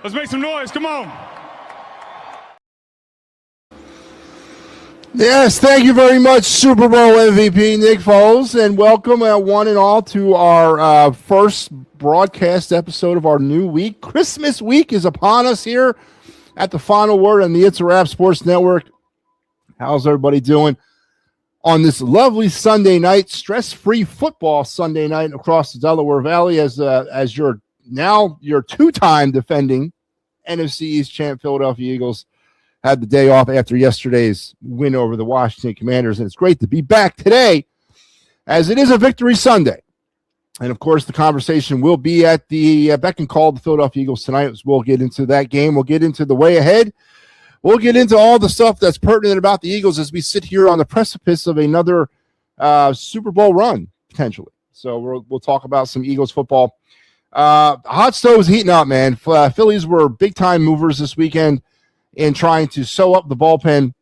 Let's make some noise. Come on. Yes, thank you very much, Super Bowl MVP Nick Foles, and welcome one and all to our first broadcast episode of our new week. Christmas week is upon us here at the Final Word on the It's a Wrap Sports Network. How's everybody doing on this lovely Sunday night, stress-free football Sunday night across the Delaware Valley as your two-time defending NFC East champ Philadelphia Eagles had the day off after yesterday's win over the Washington Commanders, and it's great to be back today as it is a Victory Sunday. And, of course, the conversation will be at the beck and call of the Philadelphia Eagles tonight. We'll get into that game. We'll get into the way ahead. We'll get into all the stuff that's pertinent about the Eagles as we sit here on the precipice of another Super Bowl run, potentially. So we'll talk about some Eagles football. Hot stove is heating up, man. Phillies were big-time movers this weekend in trying to sew up the bullpen,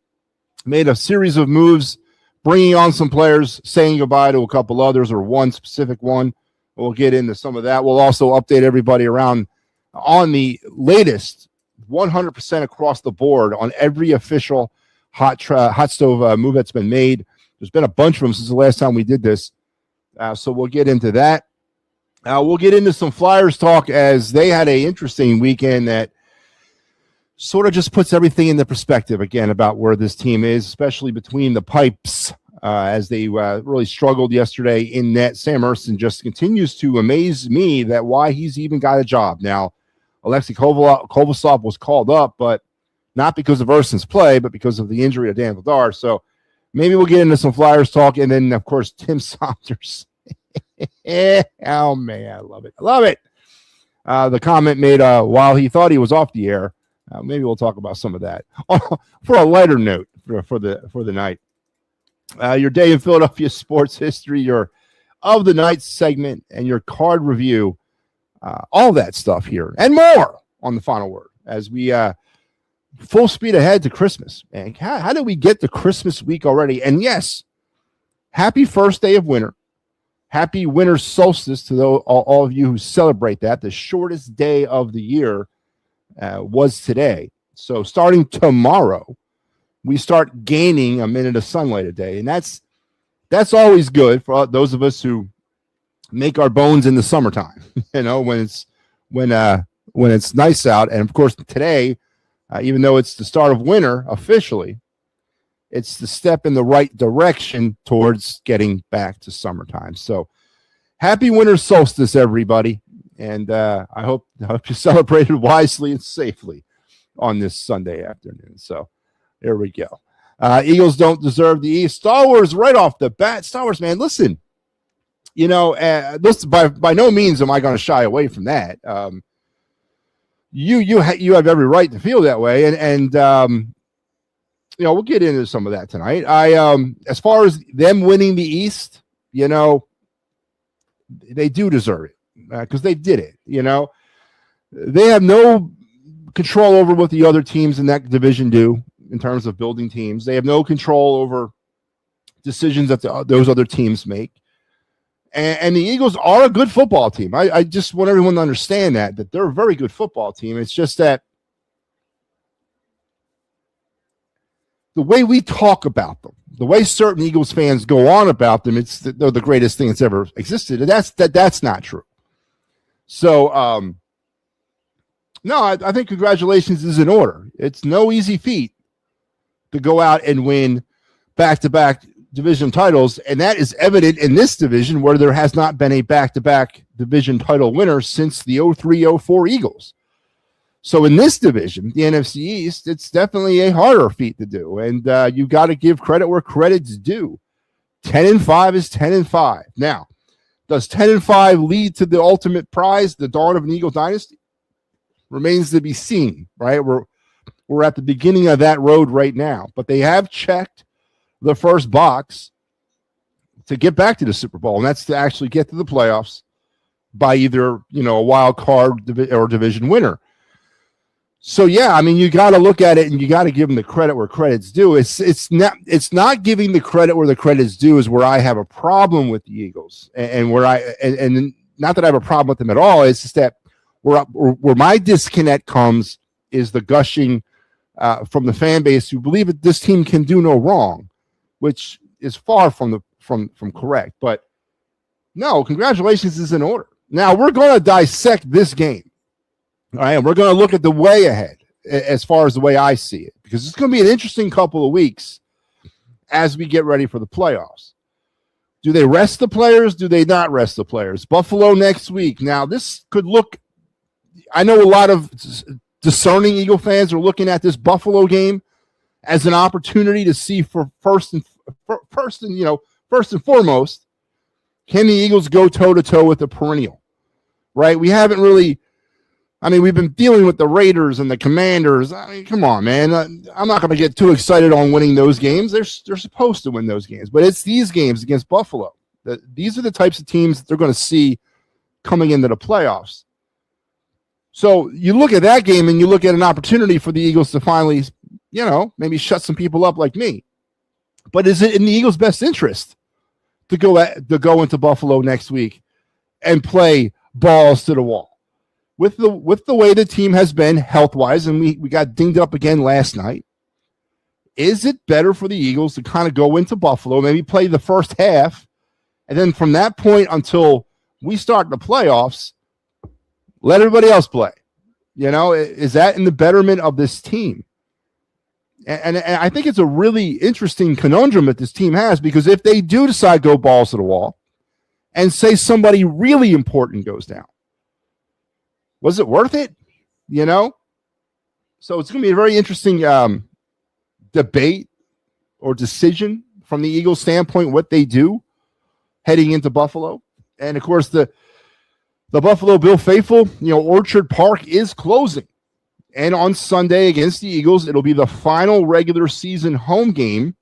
made a series of moves, bringing on some players, saying goodbye to a couple others, or one specific one. We'll get into some of that. We'll also update everybody around on the latest 100% across the board on every official hot stove move that's been made. There's been a bunch of them since the last time we did this, so we'll get into that. We'll get into some Flyers talk as they had an interesting weekend that sort of just puts everything into perspective again about where this team is, especially between the pipes as they really struggled yesterday in net. Sam Erston just continues to amaze me that why he's even got a job. Now, Alexei Kovasov was called up, but not because of Erston's play, but because of the injury to Dan Vladar. So maybe we'll get into some Flyers talk. And then, of course, Tim Saunders. Oh, man, I love it. I love it. The comment made while he thought he was off the air. Maybe we'll talk about some of that. For a lighter note for the night, your day in Philadelphia sports history, your of the night segment, and your card review, all that stuff here and more on the Final Word as we full speed ahead to Christmas. And how did we get to Christmas week already? And yes, happy first day of winter. Happy winter solstice to all of you who celebrate that. The shortest day of the year was today. So starting tomorrow, we start gaining a minute of sunlight a day. And that's always good for those of us who make our bones in the summertime, when it's nice out. And of course, today, even though it's the start of winter officially, it's the step in the right direction towards getting back to summertime. So happy winter solstice, everybody. And I hope you celebrated wisely and safely on this Sunday afternoon. So there we go. Eagles don't deserve the East. Star Wars right off the bat. Star Wars, man, listen. Listen, by no means am I going to shy away from that. You have every right to feel that way, and we'll get into some of that tonight. As far as them winning the East, they do deserve it. Because they did it, They have no control over what the other teams in that division do in terms of building teams. They have no control over decisions that those other teams make. And the Eagles are a good football team. I just want everyone to understand that they're a very good football team. It's just that the way we talk about them, the way certain Eagles fans go on about them, they're the greatest thing that's ever existed. And that's not true. So, no, I think congratulations is in order. It's no easy feat to go out and win back-to-back division titles, and that is evident in this division where there has not been a back-to-back division title winner since the 03-04 Eagles. So in this division, the NFC East, it's definitely a harder feat to do, and you got to give credit where credit's due. 10-5 is 10-5. Now, does 10-5 lead to the ultimate prize, the dawn of an Eagle dynasty? Remains to be seen, right? We're at the beginning of that road right now, but they have checked the first box to get back to the Super Bowl, and that's to actually get to the playoffs by either, a wild card or division winner. So, yeah, I mean, you got to look at it and you got to give them the credit where credit's due. It's not giving the credit where the credit's due is where I have a problem with the Eagles, and where and not that I have a problem with them at all. It's just that Where my disconnect comes is the gushing from the fan base who believe that this team can do no wrong, which is far from correct. But no, congratulations is in order. Now we're going to dissect this game. All right, and we're going to look at the way ahead as far as the way I see it, because it's going to be an interesting couple of weeks as we get ready for the playoffs. Do they rest the players? Do they not rest the players? Buffalo next week. Now, this could look, I know a lot of discerning Eagle fans are looking at this Buffalo game as an opportunity to see for first and foremost, can the Eagles go toe-to-toe with the perennial, right? We haven't really, we've been dealing with the Raiders and the Commanders. Come on, man. I'm not going to get too excited on winning those games. They're supposed to win those games, but it's these games against Buffalo. These are the types of teams that they're going to see coming into the playoffs. So you look at that game and you look at an opportunity for the Eagles to finally, maybe shut some people up like me. But is it in the Eagles' best interest to go into Buffalo next week and play balls to the wall? With the way the team has been health-wise, and we got dinged up again last night, is it better for the Eagles to kind of go into Buffalo, maybe play the first half, and then from that point until we start the playoffs, let everybody else play? Is that in the betterment of this team? And I think it's a really interesting conundrum that this team has, because if they do decide to go balls to the wall and say somebody really important goes down, was it worth it? So it's going to be a very interesting debate or decision from the Eagles' standpoint, what they do heading into Buffalo. And, of course, the Buffalo Bill faithful, Orchard Park is closing. And on Sunday against the Eagles, it'll be the final regular season home game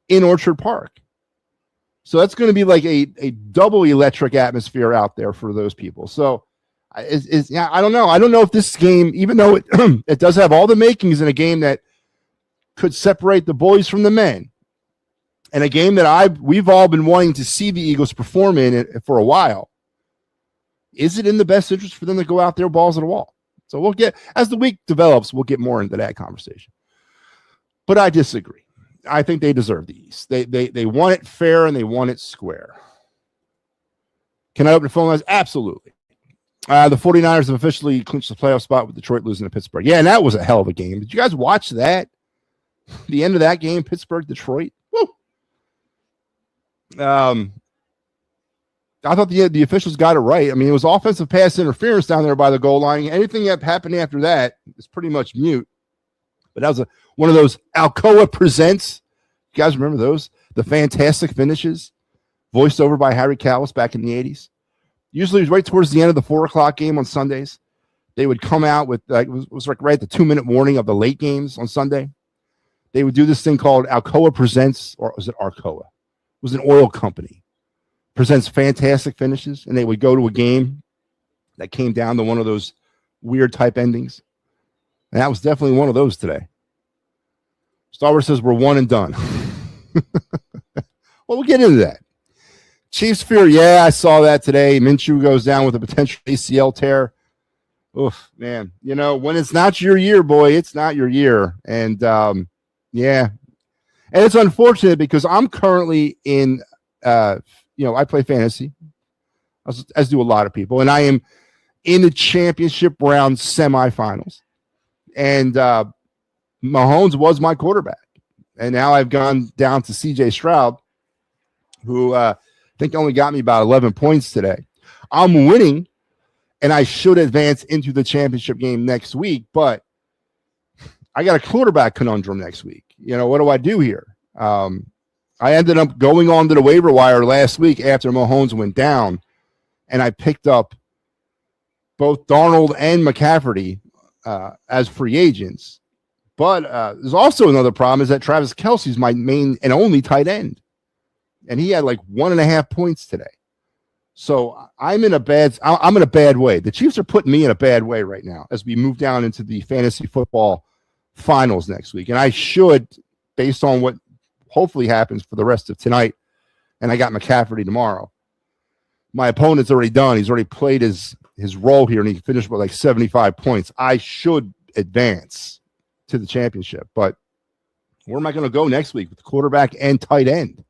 in Orchard Park. So that's going to be like a double electric atmosphere out there for those people. So, I don't know. I don't know if this game, even though it does have all the makings in a game that could separate the boys from the men, and a game that we've all been wanting to see the Eagles perform in it for a while, is it in the best interest for them to go out there balls to the wall? So we'll get, as the week develops, we'll get more into that conversation. But I disagree. I think they deserve the East. They want it fair and they want it square. Can I open the phone lines? Absolutely. The 49ers have officially clinched the playoff spot with Detroit losing to Pittsburgh. Yeah, and that was a hell of a game. Did you guys watch that? The end of that game, Pittsburgh-Detroit? Woo! I thought the officials got it right. It was offensive pass interference down there by the goal line. Anything that happened after that is pretty much mute. But that was one of those Alcoa Presents. You guys remember those? The fantastic finishes, voiced over by Harry Callis back in the 80s. Usually it was right towards the end of the 4 o'clock game on Sundays. They would come out with, it was like right at the 2-minute warning of the late games on Sunday. They would do this thing called Alcoa Presents, or was it Arcoa? It was an oil company. Presents fantastic finishes, and they would go to a game that came down to one of those weird type endings. And that was definitely one of those today. Star Wars says we're one and done. Well, we'll get into that. Chiefs fear, yeah, I saw that today. Minshew goes down with a potential ACL tear. Oof, man. When it's not your year, boy, it's not your year. And, yeah. And it's unfortunate because I'm currently in, I play fantasy, as do a lot of people, and I am in the championship round semifinals. And Mahomes was my quarterback. And now I've gone down to C.J. Stroud, who I think only got me about 11 points today. I'm winning, and I should advance into the championship game next week, but I got a quarterback conundrum next week. What do I do here? I ended up going on to the waiver wire last week after Mahomes went down, and I picked up both Darnold and McCaffrey as free agents. But there's also another problem, is that Travis Kelce's my main and only tight end. And he had like 1.5 points today. So I'm in a bad way. The Chiefs are putting me in a bad way right now as we move down into the fantasy football finals next week. And I should, based on what hopefully happens for the rest of tonight, and I got McCaffrey tomorrow. My opponent's already done. He's already played his his role here and he finished with like 75 points, I should advance to the championship. But where am I going to go next week with the quarterback and tight end?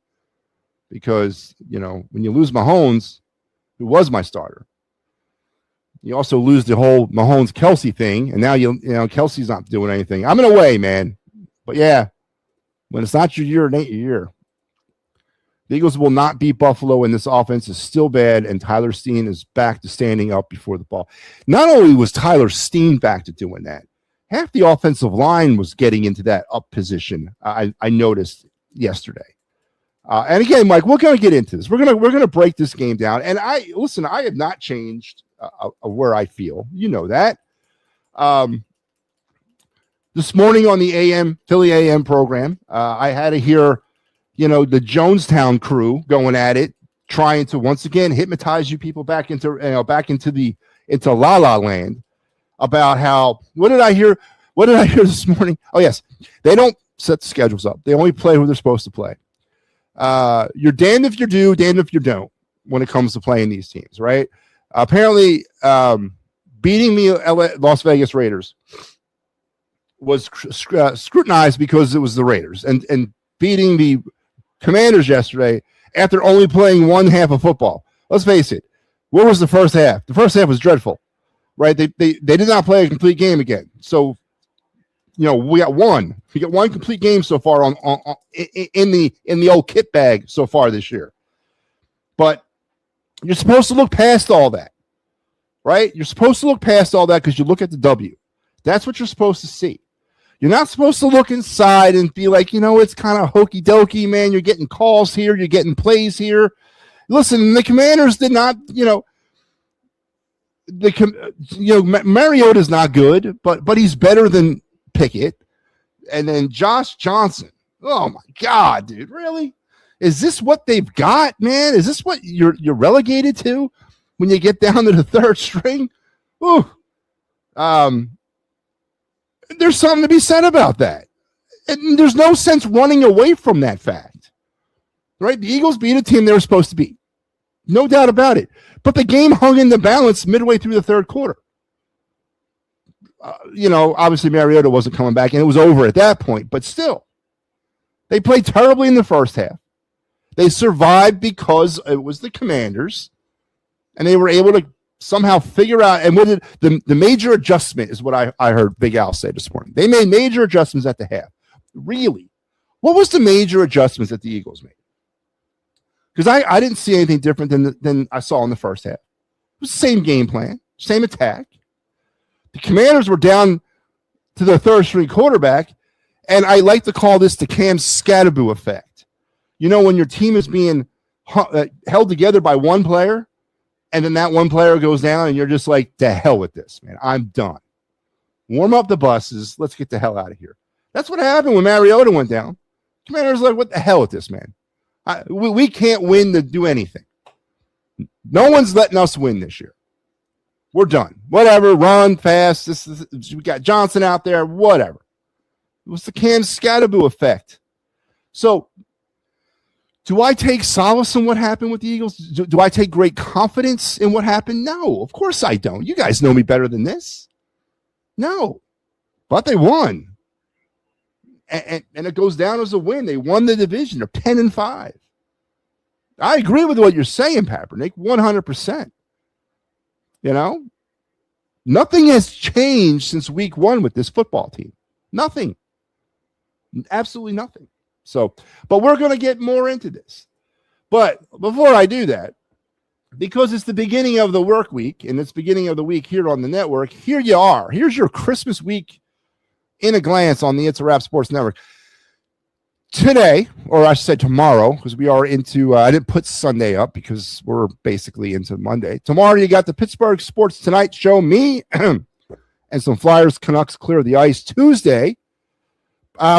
Because, when you lose Mahomes, who was my starter, you also lose the whole Mahomes-Kelsey thing, and now Kelsey's not doing anything. I'm in a way, man. But yeah, when it's not your year, it ain't your year. The Eagles will not beat Buffalo, and this offense is still bad, and Tyler Steen is back to standing up before the ball. Not only was Tyler Steen back to doing that, half the offensive line was getting into that up position. I noticed yesterday. And again, Mike, we're going to get into this. We're going to break this game down. And I have not changed where I feel. You know that. This morning on the Philly AM program, I had to hear, the Jonestown crew going at it, trying to once again hypnotize you people back into La La Land about how. What did I hear this morning? Oh yes, they don't set the schedules up. They only play who they're supposed to play. You're damned if you do, damned if you don't when it comes to playing these teams, right? Apparently, beating the Las Vegas Raiders was scrutinized because it was the Raiders, and beating the Commanders yesterday after only playing one half of football. Let's face it. What was the first half? The first half was dreadful, right? They did not play a complete game again. So, we got one complete game so far in the old kit bag so far this year. But you're supposed to look past all that, right? You're supposed to look past all that because you look at the W. That's what you're supposed to see. You're not supposed to look inside and be like, it's kind of hokey dokey, man. You're getting calls here. You're getting plays here. Listen, the Commanders did not, Mariota's not good, but he's better than Pickett. And then Josh Johnson. Oh my God, dude. Really? Is this what they've got, man? Is this what you're relegated to when you get down to the third string? Ooh. There's something to be said about that. And there's no sense running away from that fact. Right? The Eagles beat a team they were supposed to beat. No doubt about it. But the game hung in the balance midway through the third quarter. Obviously Mariota wasn't coming back, and it was over at that point. But still, they played terribly in the first half. They survived because it was the Commanders, and they were able to somehow figure out, and what did the major adjustment is what I heard Big Al say this morning. They made major adjustments at the half. Really? What was the major adjustments that the Eagles made? Because I didn't see anything different than I saw in the first half. It was the same game plan, same attack. The Commanders were down to their third string quarterback, and I like to call this the Cam Scatterboo effect. When your team is being held together by one player, and then that one player goes down, and you're just like, to hell with this, man. I'm done. Warm up the buses. Let's get the hell out of here. That's what happened when Mariota went down. Commanders like, what the hell with this, man? We can't win to do anything. No one's letting us win this year. We're done. Whatever. Run fast. We got Johnson out there. Whatever. It was the Cam Scatterboo effect. So, do I take solace in what happened with the Eagles? Do I take great confidence in what happened? No, of course I don't. You guys know me better than this. No, but they won. And it goes down as a win. They won the division of 10-5. I agree with what you're saying, Kaepernick, 100%. Nothing has changed since week one with this football team. Nothing. Absolutely nothing. So, but we're going to get more into this. But before I do that, because it's the beginning of the work week and it's beginning of the week here on the network, here you are. Here's your Christmas week in a glance on the It's a Wrap Sports Network. Today, or I should say tomorrow, because we are into, I didn't put Sunday up because we're basically into Monday. Tomorrow, you got the Pittsburgh Sports Tonight show, me and some Flyers Canucks clear the ice. Tuesday,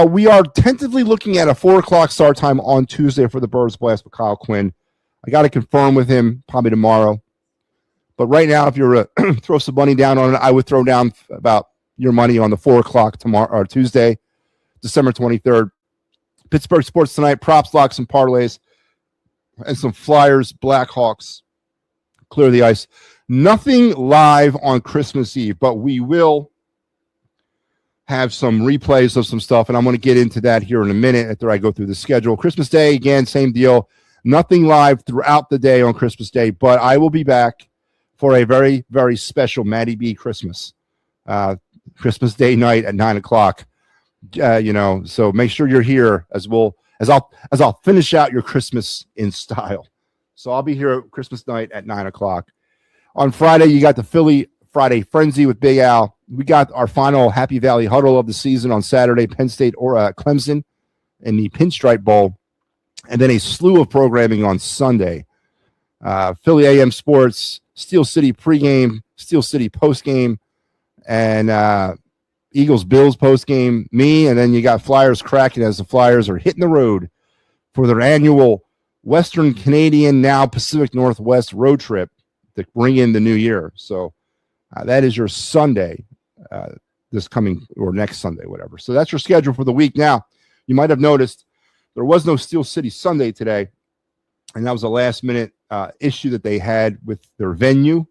we are tentatively looking at a 4 o'clock start time on Tuesday for the Birds Blast with Kyle Quinn. I got to confirm with him probably tomorrow. But right now, if you're throw some money down on it, I would throw down about your money on the 4 o'clock tomorrow or Tuesday, December 23rd. Pittsburgh Sports Tonight, props, locks, and parlays, and some Flyers, Blackhawks, clear the ice. Nothing live on Christmas Eve, but we will have some replays of some stuff, and I'm going to get into that here in a minute after I go through the schedule. Christmas Day, again, same deal. Nothing live throughout the day on Christmas Day, but I will be back for a very, very special MattyB Christmas. Christmas Day night at 9 o'clock. So make sure you're here as I'll finish out your Christmas in style. So I'll be here at Christmas night at 9 o'clock. On Friday, you got the Philly Friday Frenzy with Big Al. We got our final Happy Valley Huddle of the season on Saturday, Penn State or Clemson in the Pinstripe Bowl. And then a slew of programming on Sunday. Philly AM Sports, Steel City pregame, Steel City postgame, and Eagles-Bills postgame, me, and then you got Flyers Kraken as the Flyers are hitting the road for their annual Western Canadian, now Pacific Northwest road trip to bring in the new year. So that is your Sunday, this coming or next Sunday, whatever. So that's your schedule for the week. Now, you might have noticed there was no Steel City Sunday today, and that was a last-minute issue that they had with their venue.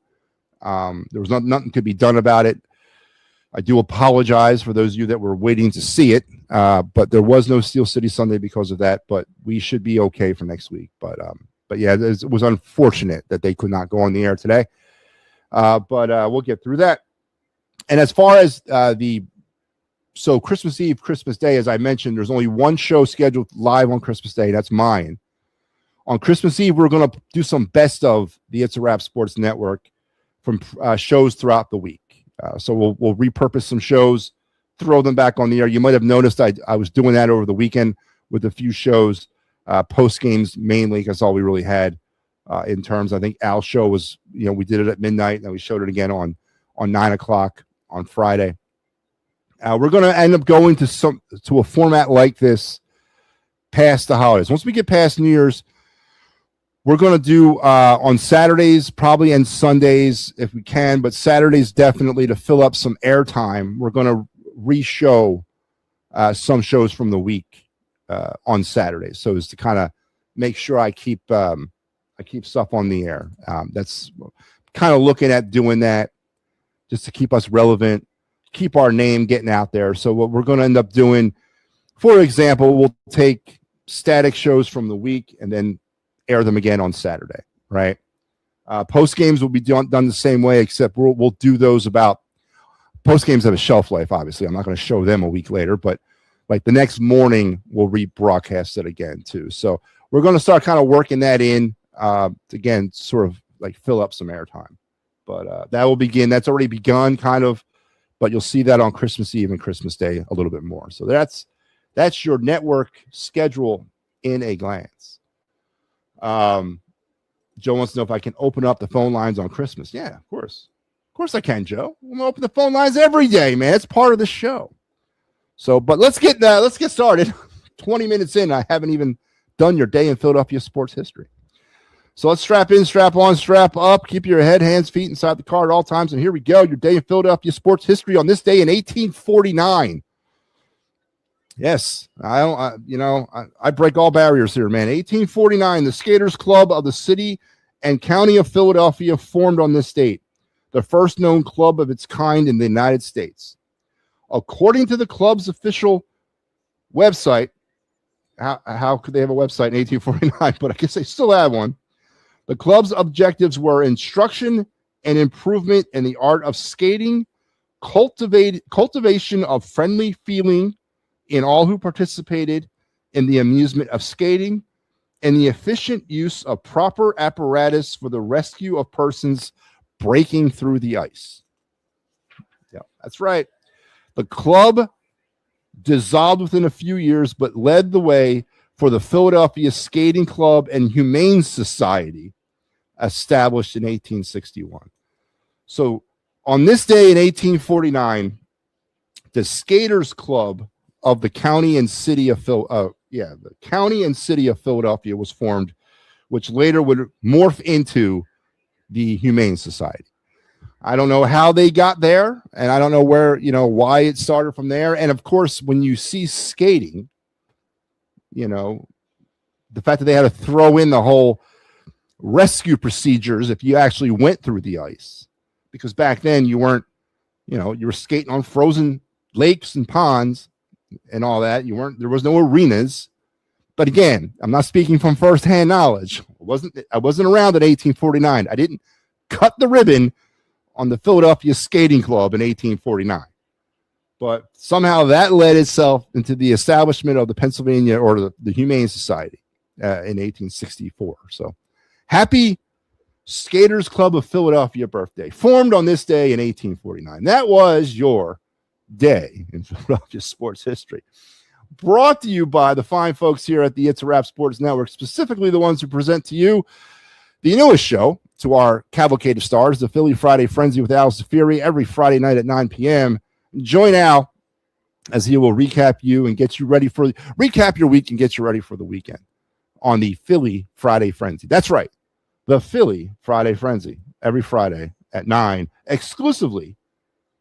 There was nothing could be done about it. I do apologize for those of you that were waiting to see it, but there was no Steel City Sunday because of that. But we should be okay for next week. But yeah, it was unfortunate that they could not go on the air today. But we'll get through that. And as far as so Christmas Eve, Christmas Day, as I mentioned, there's only one show scheduled live on Christmas Day. That's mine. On Christmas Eve, we're going to do some best of the It's a Wrap Sports Network from shows throughout the week. So we'll repurpose some shows, throw them back on the air. You might have noticed I was doing that over the weekend with a few shows, post games mainly, because all we really had in terms. I think Al's show was, we did it at midnight, and we showed it again on 9 o'clock on Friday. We're going to end up going to a format like this past the holidays. Once we get past New Year's, we're going to do on Saturdays, probably, and Sundays if we can, but Saturdays definitely to fill up some airtime. We're going to re-show some shows from the week on Saturdays, so as to kind of make sure I keep stuff on the air. That's kind of looking at doing that just to keep us relevant, keep our name getting out there. So what we're going to end up doing, for example, we'll take static shows from the week and then air them again on Saturday, right? Post games will be done the same way, except we'll do those about post games have a shelf life. Obviously, I'm not going to show them a week later, but like the next morning we'll rebroadcast it again too. So we're going to start kind of working that in again, sort of like fill up some airtime. But that will begin. That's already begun, kind of. But you'll see that on Christmas Eve and Christmas Day a little bit more. So that's your network schedule in a glance. Joe wants to know if I can open up the phone lines on Christmas. Yeah, of course I can, Joe. I'm gonna open the phone lines every day, man. It's part of the show. So, but let's get started. 20 minutes in, I haven't even done your day in Philadelphia sports history. So let's strap in, strap on, strap up. Keep your head, hands, feet inside the car at all times. And here we go. Your day in Philadelphia sports history on this day in 1849. Yes, I break all barriers here, man. 1849, the Skaters Club of the City and County of Philadelphia formed on this date, the first known club of its kind in the United States. According to the club's official website, how could they have a website in 1849? But I guess they still have one. The club's objectives were instruction and improvement in the art of skating, cultivation of friendly feeling in all who participated in the amusement of skating, and the efficient use of proper apparatus for the rescue of persons breaking through the ice. Yeah, that's right. The club dissolved within a few years, but led the way for the Philadelphia Skating Club and Humane Society, established in 1861. So on this day in 1849, the Skaters Club of the County and City of the County and City of Philadelphia was formed, which later would morph into the Humane Society. I don't know how they got there, and I don't know where, why it started from there. And of course, when you see skating, the fact that they had to throw in the whole rescue procedures if you actually went through the ice, because back then you weren't, you were skating on frozen lakes and ponds and all that. There was no arenas. But again, I'm not speaking from firsthand knowledge. I wasn't around in 1849. I didn't cut the ribbon on the Philadelphia Skating Club in 1849. But somehow that led itself into the establishment of the Pennsylvania or the Humane Society in 1864. So happy Skaters Club of Philadelphia birthday, formed on this day in 1849. That was your day in Philadelphia sports history. Brought to you by the fine folks here at the It's a Wrap Sports Network, specifically the ones who present to you the newest show to our cavalcade of stars, the Philly Friday Frenzy with Al Zafiri, every Friday night at 9 p.m. Join Al as he will recap you and get you ready recap your week and get you ready for the weekend on the Philly Friday Frenzy. That's right, the Philly Friday Frenzy, every Friday at 9, exclusively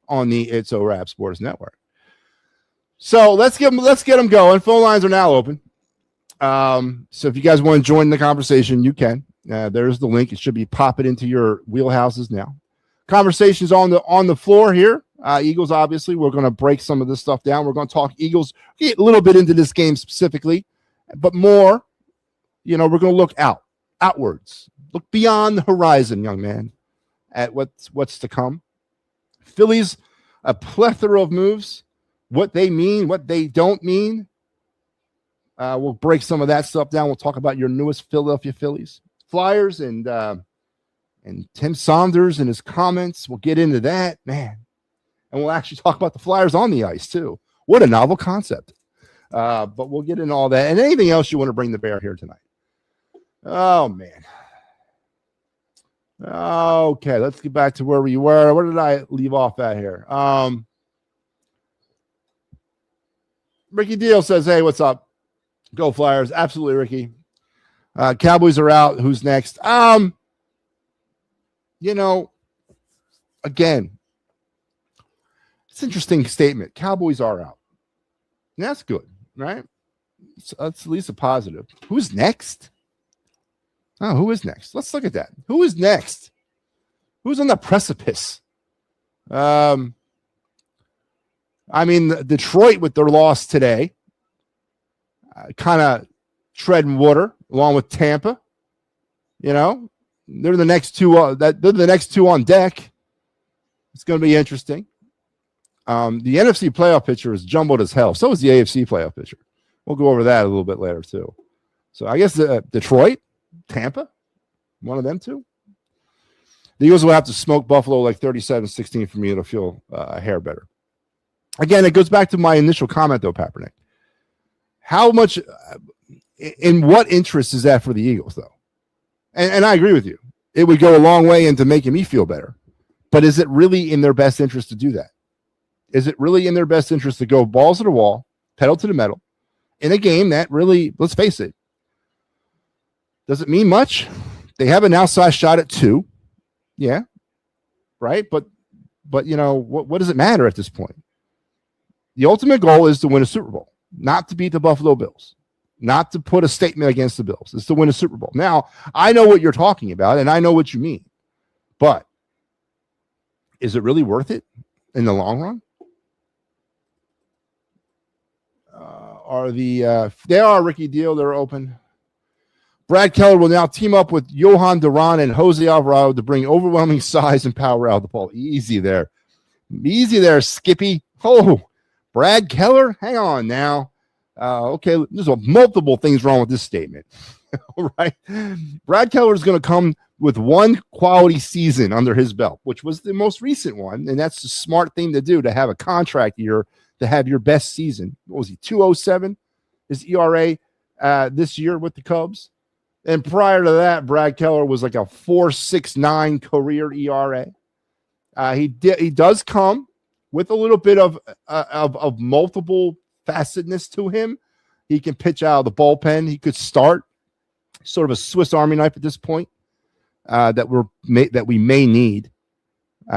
on the It's a Wrap Sports Network. So let's get them going. Phone lines are now open. So if you guys want to join the conversation, you can. There's the link. It should be popping into your wheelhouses now. Conversations on the floor here. Eagles, obviously, we're going to break some of this stuff down. We're going to talk Eagles, get a little bit into this game specifically, but more, we're going to look outwards, look beyond the horizon, young man, at what's to come. Phillies, a plethora of moves. What they mean, what they don't mean. We'll break some of that stuff down. We'll talk about your newest Philadelphia Phillies, Flyers, and Tim Saunders and his comments. We'll get into that, man. And we'll actually talk about the Flyers on the ice, too. What a novel concept. But we'll get into all that. And anything else you want to bring to bear here tonight. Oh, man. Okay, let's get back to where we were. Where did I leave off at here? Ricky Deal says, hey, what's up? Go Flyers. Absolutely, Ricky. Cowboys are out. Who's next? Again, it's an interesting statement. Cowboys are out. And that's good, right? So that's at least a positive. Who's next? Oh, who is next? Let's look at that. Who is next? Who's on the precipice? Detroit with their loss today, kind of treading water along with Tampa. They're the next two. They're the next two on deck. It's going to be interesting. The NFC playoff picture is jumbled as hell. So is the AFC playoff picture. We'll go over that a little bit later too. So I guess Detroit, Tampa, one of them two. The Eagles will have to smoke Buffalo like 37-16 for me to feel a hair better. Again, it goes back to my initial comment, though, Papernick. How much, in what interest is that for the Eagles, though? And I agree with you. It would go a long way into making me feel better. But is it really in their best interest to do that? Is it really in their best interest to go balls to the wall, pedal to the metal, in a game that really, let's face it, does it mean much? They have an outside shot at 2. Yeah, right? But what does it matter at this point? The ultimate goal is to win a Super Bowl, not to beat the Buffalo Bills, not to put a statement against the Bills. It's to win a Super Bowl. Now, I know what you're talking about, and I know what you mean. But is it really worth it in the long run? They are, Ricky Deal. They're open. Brad Keller will now team up with Johan Duran and Jose Alvarado to bring overwhelming size and power out of the ball. Easy there, Skippy. Oh, Brad Keller, hang on now. Okay, there's multiple things wrong with this statement. All right. Brad Keller is going to come with one quality season under his belt, which was the most recent one, and that's the smart thing to do, to have a contract year, to have your best season. What was he, 207? His ERA this year with the Cubs. And prior to that, Brad Keller was like a 4.69 career ERA. He does come with a little bit of multiple facetedness to him. He can pitch out of the bullpen. He could start, sort of a Swiss Army knife at this point that we may need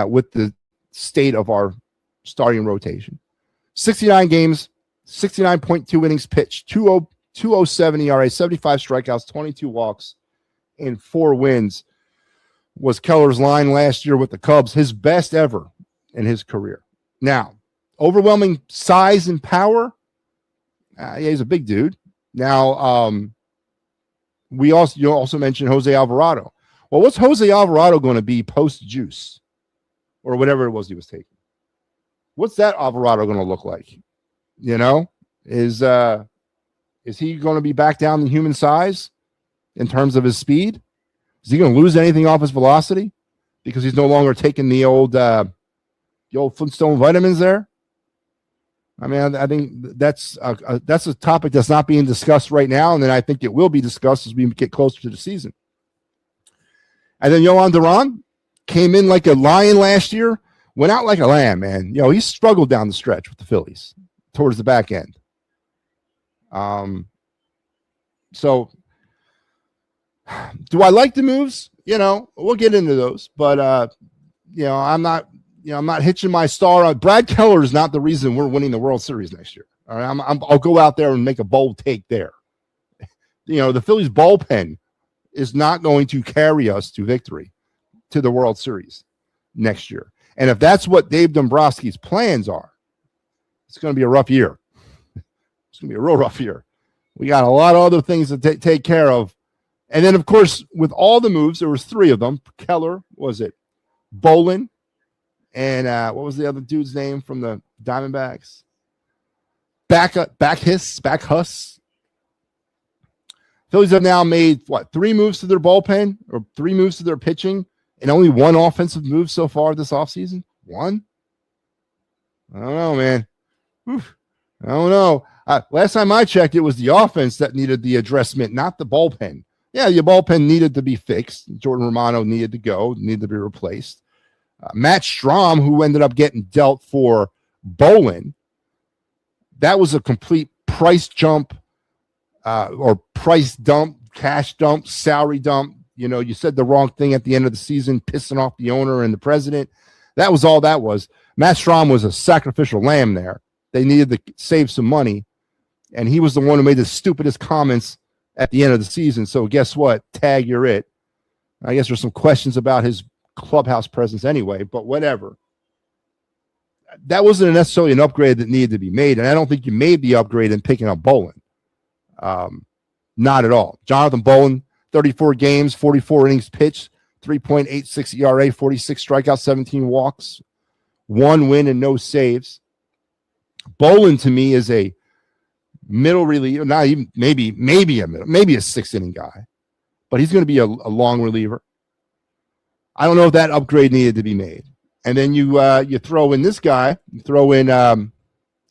with the state of our starting rotation. 69 games, 69.2 innings pitched, 207 ERA, 75 strikeouts, 22 walks, and 4 wins was Keller's line last year with the Cubs, his best ever in his career. Now, overwhelming size and power. Yeah, he's a big dude. Now, you also mentioned Jose Alvarado. Well, what's Jose Alvarado going to be post juice or whatever it was he was taking? What's that Alvarado going to look like? You know, is he going to be back down in human size in terms of his speed? Is he going to lose anything off his velocity because he's no longer taking the old Flintstone vitamins there? I mean, I think that's a topic that's not being discussed right now, and then I think it will be discussed as we get closer to the season. And then Yohan Duran came in like a lion last year, went out like a lamb, man. You know, he struggled down the stretch with the Phillies towards the back end. So do I like the moves? You know, we'll get into those, but you know, I'm not hitching my star on. Brad Keller is not the reason we're winning the World Series next year. All right, I'll go out there and make a bold take there. You know, the Phillies bullpen is not going to carry us to victory to the World Series next year. And if that's what Dave Dombrowski's plans are, it's going to be a rough year. It's going to be a real rough year. We got a lot of other things to take care of. And then, of course, with all the moves, there was 3 of them. Keller, was it? Bolin, and what was the other dude's name from the Diamondbacks? Backhus. Phillies have now made, 3 moves to their bullpen or 3 moves to their pitching and only 1 offensive move so far this offseason? 1? I don't know, man. Oof. I don't know. Last time I checked, it was the offense that needed the addressment, not the bullpen. Yeah, your bullpen needed to be fixed. Jordan Romano needed to go, needed to be replaced. Matt Strahm, who ended up getting dealt for Bolin, that was a complete price jump or price dump, cash dump, salary dump. You know, you said the wrong thing at the end of the season, pissing off the owner and the president. That was all that was. Matt Strahm was a sacrificial lamb there. They needed to save some money, and he was the one who made the stupidest comments at the end of the season. So guess what? Tag, you're it. I guess there's some questions about his clubhouse presence anyway, but whatever. That wasn't necessarily an upgrade that needed to be made, and I don't think you made the upgrade in picking up Bolin. Not at all. Jonathan Bolin, 34 games, 44 innings pitched, 3.86 ERA, 46 strikeouts, 17 walks, 1 win and no saves. Bolin to me is a middle reliever, not even maybe a middle, maybe a 6th inning guy, but he's going to be a long reliever. I don't know if that upgrade needed to be made. And then you throw in this guy, you throw in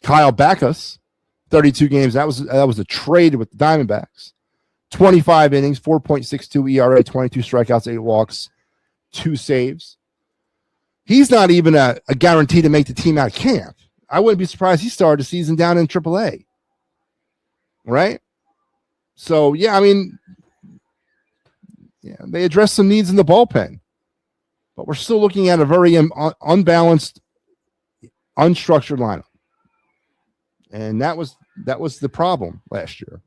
Kyle Backus, 32 games. That was a trade with the Diamondbacks. 25 innings, 4.62 ERA, 22 strikeouts, 8 walks, 2 saves. He's not even a guarantee to make the team out of camp. I wouldn't be surprised he started the season down in AAA. Right? So, yeah, I mean, yeah, they addressed some needs in the bullpen. But we're still looking at a very unbalanced, unstructured lineup. And that was the problem last year.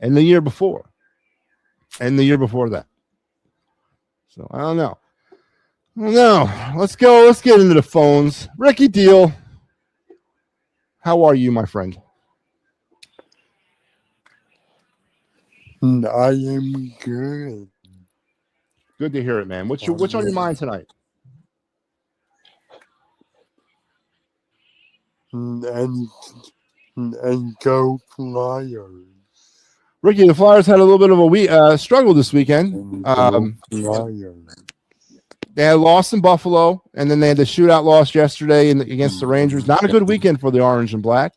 And the year before. And the year before that. So, I don't know. Let's get into the phones. Ricky Deal. How are you, my friend? I am good. Good to hear it, man. What's on your mind tonight? And go Flyers. Ricky, the Flyers had a little bit of a struggle this weekend. They had lost in Buffalo, and then they had the shootout loss yesterday against the Rangers. Not a good weekend for the Orange and Black.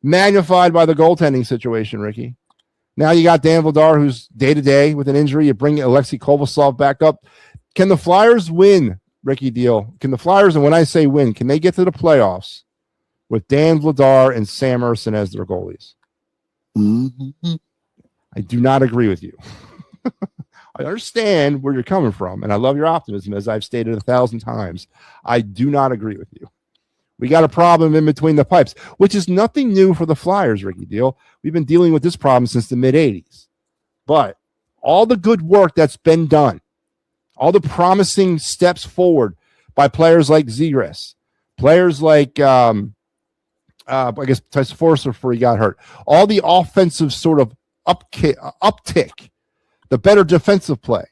Magnified by the goaltending situation, Ricky. Now you got Dan Vladar, who's day-to-day with an injury. You bring Alexei Kovalev back up. Can the Flyers win, Ricky Deal? Can the Flyers, and when I say win, can they get to the playoffs with Dan Vladar and Sam Ersson as their goalies? Mm-hmm. I do not agree with you. I understand where you're coming from, and I love your optimism, as I've stated 1,000 times. I do not agree with you. We got a problem in between the pipes, which is nothing new for the Flyers, Ricky Deal. We've been dealing with this problem since the mid-'80s. But all the good work that's been done, all the promising steps forward by players like Zegras, players like I guess Tyson Forrester before he got hurt, all the offensive sort of uptick, the better defensive play,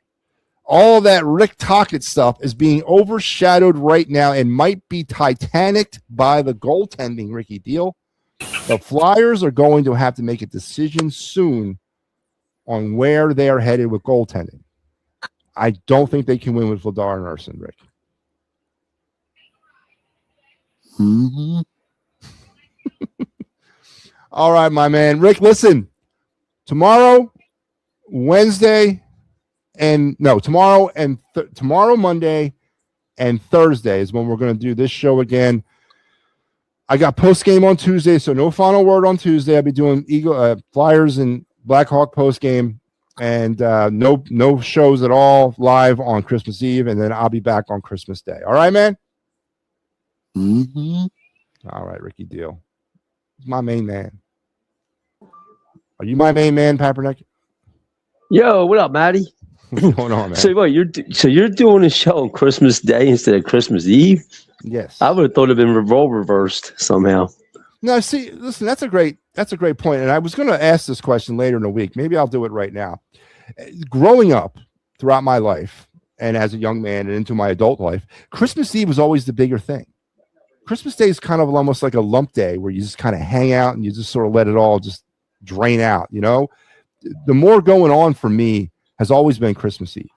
all of that Rick Tocchet stuff is being overshadowed right now and might be titanic by the goaltending, Ricky Deal. The Flyers are going to have to make a decision soon on where they are headed with goaltending. I don't think they can win with Vladar and Urson, Rick. Mm-hmm. All right, my man. Rick, listen. Tomorrow, Monday, and Thursday is when we're going to do this show again. I got post game on Tuesday, so no final word on Tuesday. I'll be doing Flyers and Blackhawk post game, and no shows at all live on Christmas Eve, and then I'll be back on Christmas Day. All right, man. Mm-hmm. All right, Ricky Deal. He's my main man. Are you my main man, Papernick? Yo, what up, Matty? What's going on, man? So what you're doing a show on Christmas Day instead of Christmas Eve? Yes. I would have thought it'd been reversed somehow. No, see, listen, that's a great point. And I was going to ask this question later in the week. Maybe I'll do it right now. Growing up throughout my life and as a young man and into my adult life, Christmas Eve was always the bigger thing. Christmas Day is kind of almost like a lump day where you just kind of hang out and you just sort of let it all just drain out, you know? The more going on for me has always been Christmas Eve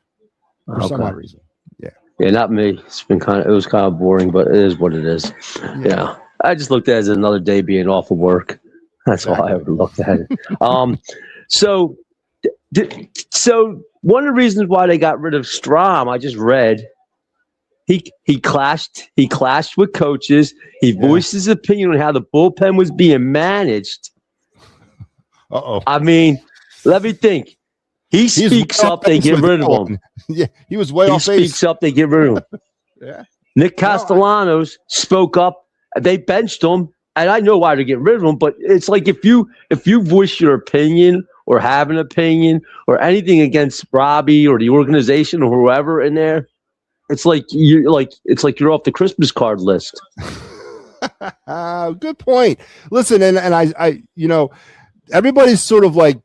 for some odd reason. Yeah. Yeah, not me. It was kind of boring, but it is what it is. Yeah. I just looked at it as another day being off of work. That's all I ever looked at it. So one of the reasons why they got rid of Strom, I just read, he clashed with coaches. He voiced his opinion on how the bullpen was being managed. Uh-oh. I mean, let me think. He speaks up, they get rid of him. Yeah, he was way off base. He speaks up, they get rid of him. Yeah. Nick Castellanos spoke up. They benched him, and I know why to get rid of him. But it's like if you voice your opinion or have an opinion or anything against Robbie or the organization or whoever in there, it's like you're off the Christmas card list. Good point. Listen, and I everybody's sort of like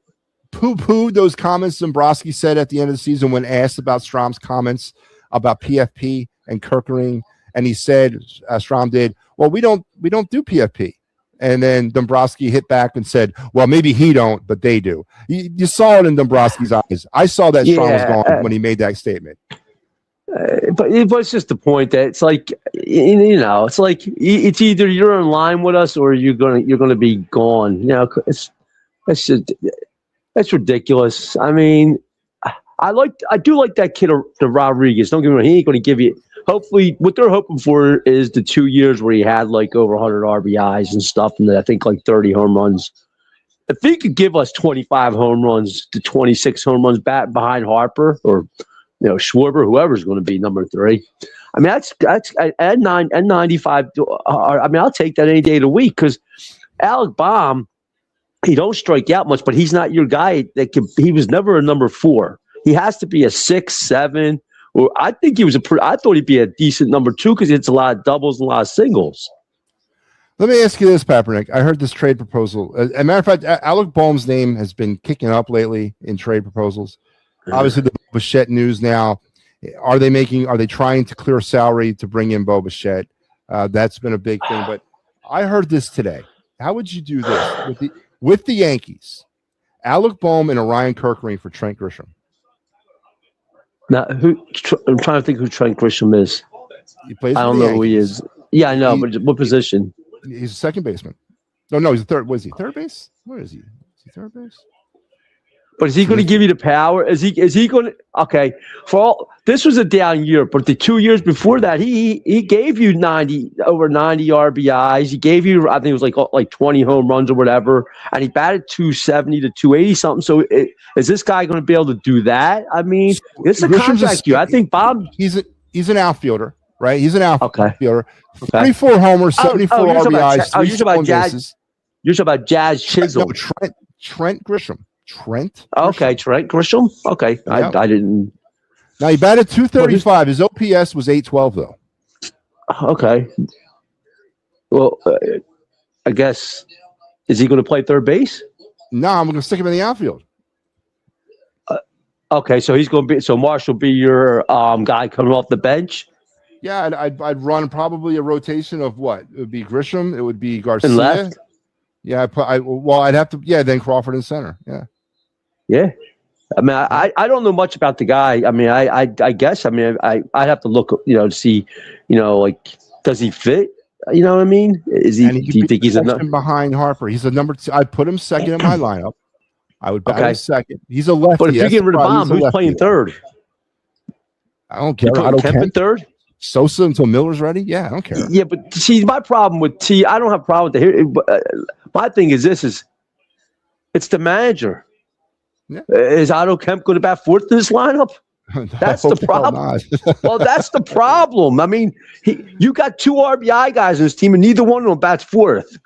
poo-pooed those comments Dombrowski said at the end of the season when asked about Strom's comments about PFP and Kirkering, and he said, Strom did, well, we don't do PFP. And then Dombrowski hit back and said, well, maybe he don't, but they do. You saw it in Dombrowski's eyes. I saw that Strom was gone when he made that statement. But it's just the point that it's like, it's like it's either you're in line with us or you're gonna be gone. That's ridiculous. I mean, I do like that kid, the Rodriguez. Don't get me wrong, he ain't gonna give you. Hopefully, what they're hoping for is the 2 years where he had like over 100 RBIs and stuff, and I think like 30 home runs. If he could give us 25 home runs to 26 home runs back behind Harper or Schwarber, whoever's going to be number 3. I mean, that's at 95. I mean, I'll take that any day of the week because Alec Baum, he don't strike out much, but he's not your guy he was never a number 4. He has to be a 6, 7. Or I think I thought he'd be a decent number 2 because it's a lot of doubles and a lot of singles. Let me ask you this, Papernick. I heard this trade proposal. As a matter of fact, Alec Baum's name has been kicking up lately in trade proposals. Obviously, the Bichette news now. Are they trying to clear salary to bring in Bo Bichette? That's been a big thing. But I heard this today. How would you do this with the Yankees? Alec Baum and Orion Kirkering for Trent Grisham. Now, I'm trying to think who Trent Grisham is. I don't know who he is. Yeah, I know, but what position? He's a second baseman. No, he's a third. Was he third base? Where is he? Is he third base? But is he going to give you the power? Is he going to? Okay, this was a down year, but the 2 years before that, he gave you over 90 RBIs. He gave you, I think it was like 20 home runs or whatever, and he batted 270 to 280 something. So is this guy going to be able to do that? I mean, it's a contract year. I think Bob. He's an outfielder, right? He's an outfielder. Okay. 34 homers, 74 RBIs, 3 stolen bases. You're talking about Jazz Chisholm. No, Trent Grisham. Trent. Okay, Trent Grisham. Okay, Yep. I didn't. Now he batted 235. His OPS was 812 though. Okay. Well, I guess is he going to play third base? No, I'm going to stick him in the outfield. Okay, so he's going to be. So Marsh will be your guy coming off the bench. Yeah, I'd run probably a rotation of what? It would be Grisham. It would be Garcia. And left. Yeah, I'd have to. Yeah, then Crawford in center. Yeah. Yeah. I mean, I don't know much about the guy. I mean, I guess. I mean, I'd have to look, to see, like, does he fit? You know what I mean? Is he? Do you think he's behind Harper? He's a number 2. I'd put him second in my lineup. I would bat him second. He's a lefty. But if you get rid of Baum, who's playing third? I don't care. I don't care. Third. Sosa until Miller's ready? Yeah, I don't care. Yeah, but see, my problem with T, I don't have a problem with my thing is it's the manager. Yeah. Is Otto Kemp going to bat fourth in this lineup? That's the problem. Well, that's the problem. I mean, you got 2 RBI guys in this team, and neither one of them bats fourth.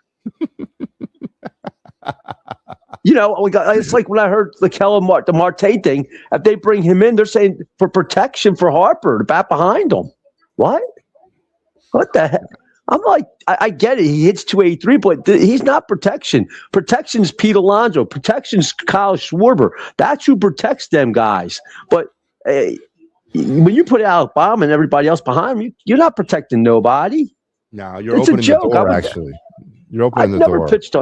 It's like when I heard the Marte thing. If they bring him in, they're saying for protection for Harper to bat behind him. What the heck? I'm like, I get it. He hits 283, but he's not protection. Protection's Pete Alonso. Protection's Kyle Schwarber. That's who protects them guys. But when you put Alec Baum and everybody else behind him, you're not protecting nobody. No, you're opening the door, actually. You're opening the door. I've never pitched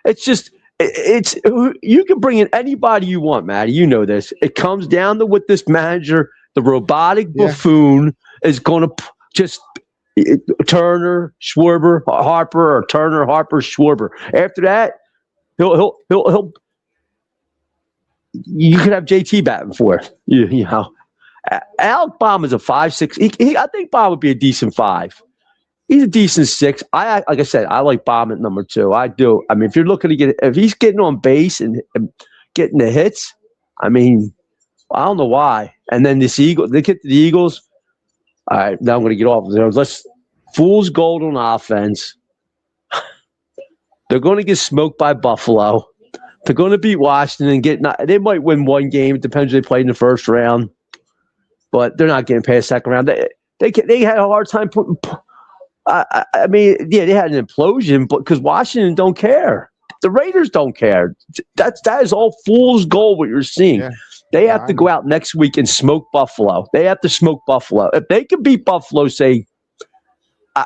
it's just, you can bring in anybody you want, Matty. You know this. It comes down to what this manager, the robotic buffoon, is going to just Turner, Schwarber, Harper, or Turner, Harper, Schwarber. After that, he'll you could have JT batting fourth. Alec Baum is a 5'6". I think Baum would be a decent 5. He's a decent 6. Like I said, I like Baum at number 2. I do. I mean, if he's getting on base and getting the hits, I mean, I don't know why. And then they get the Eagles. All right, now I'm going to get off of there. Let's fool's gold on offense. They're going to get smoked by Buffalo. They're going to beat Washington and they might win one game. It depends if they play in the first round, but they're not getting past second round. They had a hard time putting. I mean, yeah, they had an implosion, but because Washington don't care, the Raiders don't care. That is all fool's gold. What you're seeing. Yeah. They have to go out next week and smoke Buffalo. They have to smoke Buffalo. If they can beat Buffalo, say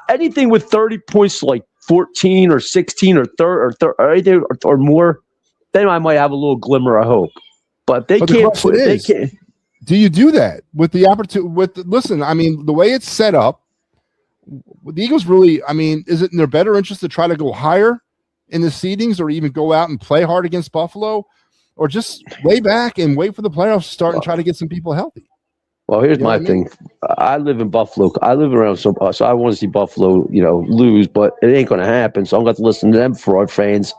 anything with 30 points, like 14 or 16 or more, then I might have a little glimmer of hope. But they can't. Do you do that with the opportunity? Listen, I mean, the way it's set up, the Eagles really. I mean, is it in their better interest to try to go higher in the seedings, or even go out and play hard against Buffalo? Or just lay back and wait for the playoffs to start and try to get some people healthy. Well, here's my thing. I live in Buffalo. I live around so I want to see Buffalo, lose, but it ain't going to happen. So I'm going to have to listen to them fraud fans,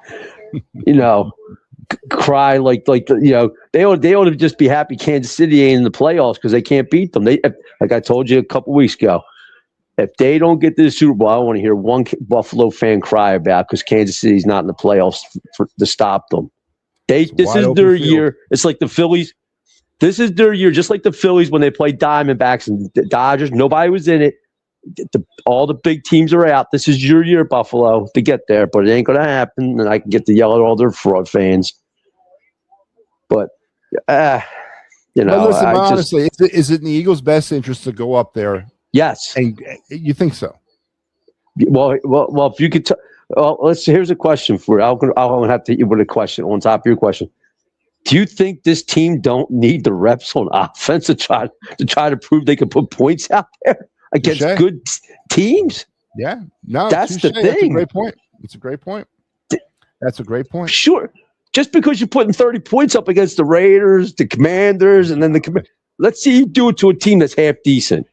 cry like they ought to just be happy Kansas City ain't in the playoffs because they can't beat them. Like I told you a couple weeks ago, if they don't get to the Super Bowl, I don't want to hear one Buffalo fan cry about because Kansas City's not in the playoffs to stop them. This is their year. It's like the Phillies. This is their year, just like the Phillies when they played Diamondbacks and the Dodgers. Nobody was in it. All the big teams are out. This is your year, Buffalo, to get there, but it ain't going to happen. And I can get to yell at all their fraud fans. But, listen, honestly, is it in the Eagles' best interest to go up there? Yes. And you think so? Well, if you could here's a question for you. I'll have to hit you with a question on top of your question. Do you think this team don't need the reps on offense to try to prove they can put points out there against good teams? Yeah, no, that's the thing. That's a great point. That's a great point. Sure, just because you're putting 30 points up against the Raiders, the Commanders, and then let's see you do it to a team that's half decent.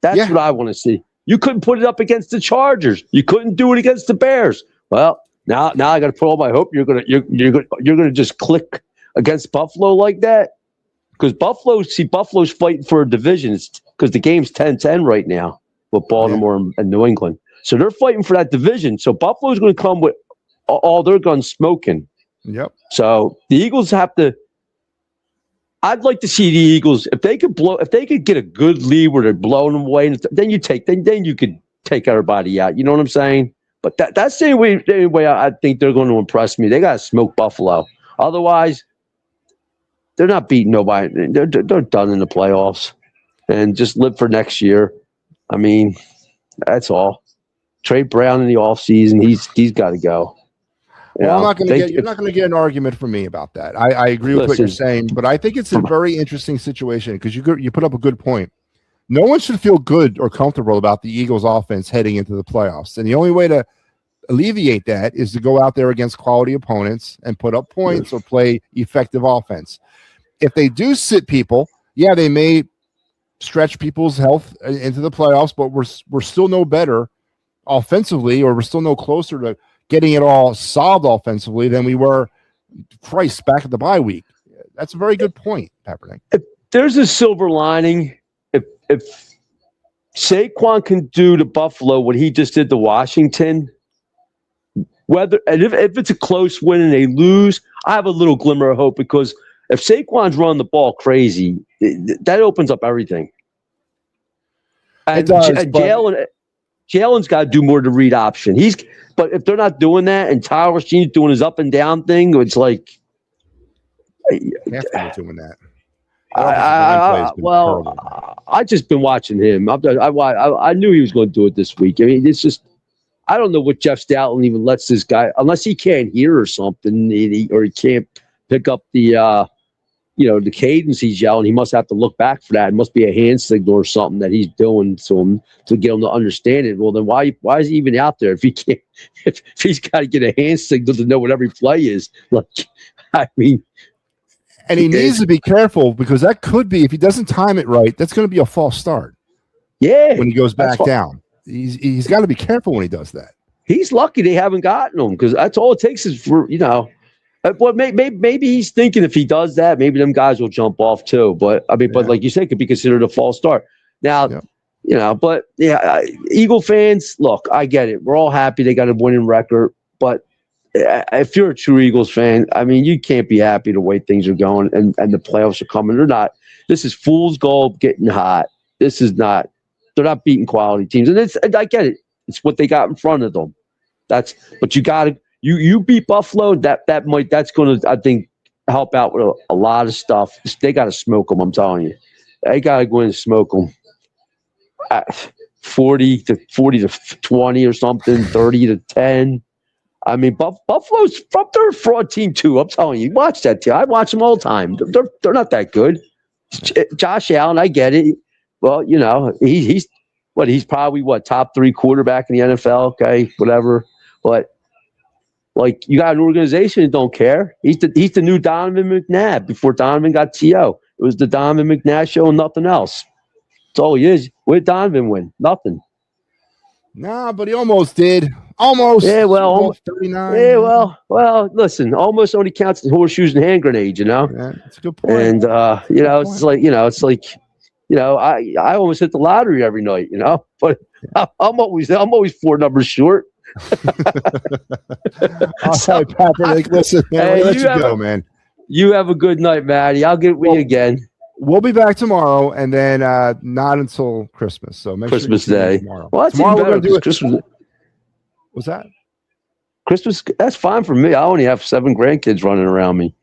That's what I want to see. You couldn't put it up against the Chargers. You couldn't do it against the Bears. Well, now I got to put all my hope you're gonna just click against Buffalo like that, because Buffalo's fighting for a division because the game's 10-10 right now with Baltimore and New England, so they're fighting for that division. So Buffalo's going to come with all their guns smoking. Yep. So the Eagles have to. I'd like to see the Eagles if they could get a good lead where they're blowing them away. Then you could take everybody out. You know what I'm saying? But that's the only way I think they're going to impress me. They got to smoke Buffalo. Otherwise, they're not beating nobody. They're done in the playoffs. And just live for next year. I mean, that's all. Trade Brown in the offseason. He's got to go. Well, you're not going to get an argument from me about that. I agree with what you're saying, but I think it's a very interesting situation because you put up a good point. No one should feel good or comfortable about the Eagles offense heading into the playoffs. And the only way to alleviate that is to go out there against quality opponents and put up points or play effective offense. If they do sit people, yeah, they may stretch people's health into the playoffs, but we're still no better offensively, or we're still no closer to getting it all solved offensively than we were back at the bye week. That's a very good point, Kaepernick. If there's a silver lining. If Saquon can do to Buffalo what he just did to Washington, if it's a close win and they lose, I have a little glimmer of hope because if Saquon's running the ball crazy, that opens up everything. And Jalen's got to do more to read option. But if they're not doing that and Tyler Sheen's doing his up and down thing, it's like doing that. I just been watching him. I knew he was going to do it this week. I mean, it's just I don't know what Jeff Stoutland even lets this guy, unless he can't hear or something, or he can't pick up the the cadence he's yelling. He must have to look back for that. It must be a hand signal or something that he's doing to him to get him to understand it. Well, then why is he even out there if he can't? If he's got to get a hand signal to know what every play is, like I mean. And he needs to be careful because that could be, if he doesn't time it right, that's going to be a false start. Yeah. When he goes back down. He's got to be careful when he does that. He's lucky they haven't gotten him because that's all it takes is for, well, maybe he's thinking if he does that, maybe them guys will jump off too. But, I mean, but like you said, it could be considered a false start. Now, Eagle fans, look, I get it. We're all happy they got a winning record, but if you're a true Eagles fan, I mean, you can't be happy the way things are going and the playoffs are coming. They're not. This is fool's gold getting hot. This is not. They're not beating quality teams, and I get it. It's what they got in front of them. But you got to you beat Buffalo. That's going to, I think, help out with a lot of stuff. They got to smoke them. I'm telling you, they got to go in and smoke them. 40 to 20 or something. 30-10. I mean, Buffalo's they're a fraud team too. I'm telling you, watch that team. I watch them all the time. They're not that good. Josh Allen, I get it. Well, he's probably top 3 quarterback in the NFL. Okay, whatever. But like, you got an organization that don't care. He's the new Donovan McNabb before Donovan got TO. It was the Donovan McNabb show and nothing else. That's all he is. What did Donovan win? Nothing. Nah, but he almost did. Almost. Yeah, well, almost 39. Yeah, well. Listen, almost only counts as horseshoes and hand grenades. Yeah, that's a good point. And it's like I almost hit the lottery every night. But I'm always 4 numbers short. All right, Patrick. Listen, man, hey, let you go, man. You have a good night, Matty. I'll get with you again. We'll be back tomorrow, and then not until Christmas. So make Christmas sure Day. Tomorrow. Well, that's tomorrow even better. We're gonna do Christmas. What's that? Christmas. That's fine for me. I only have 7 grandkids running around me.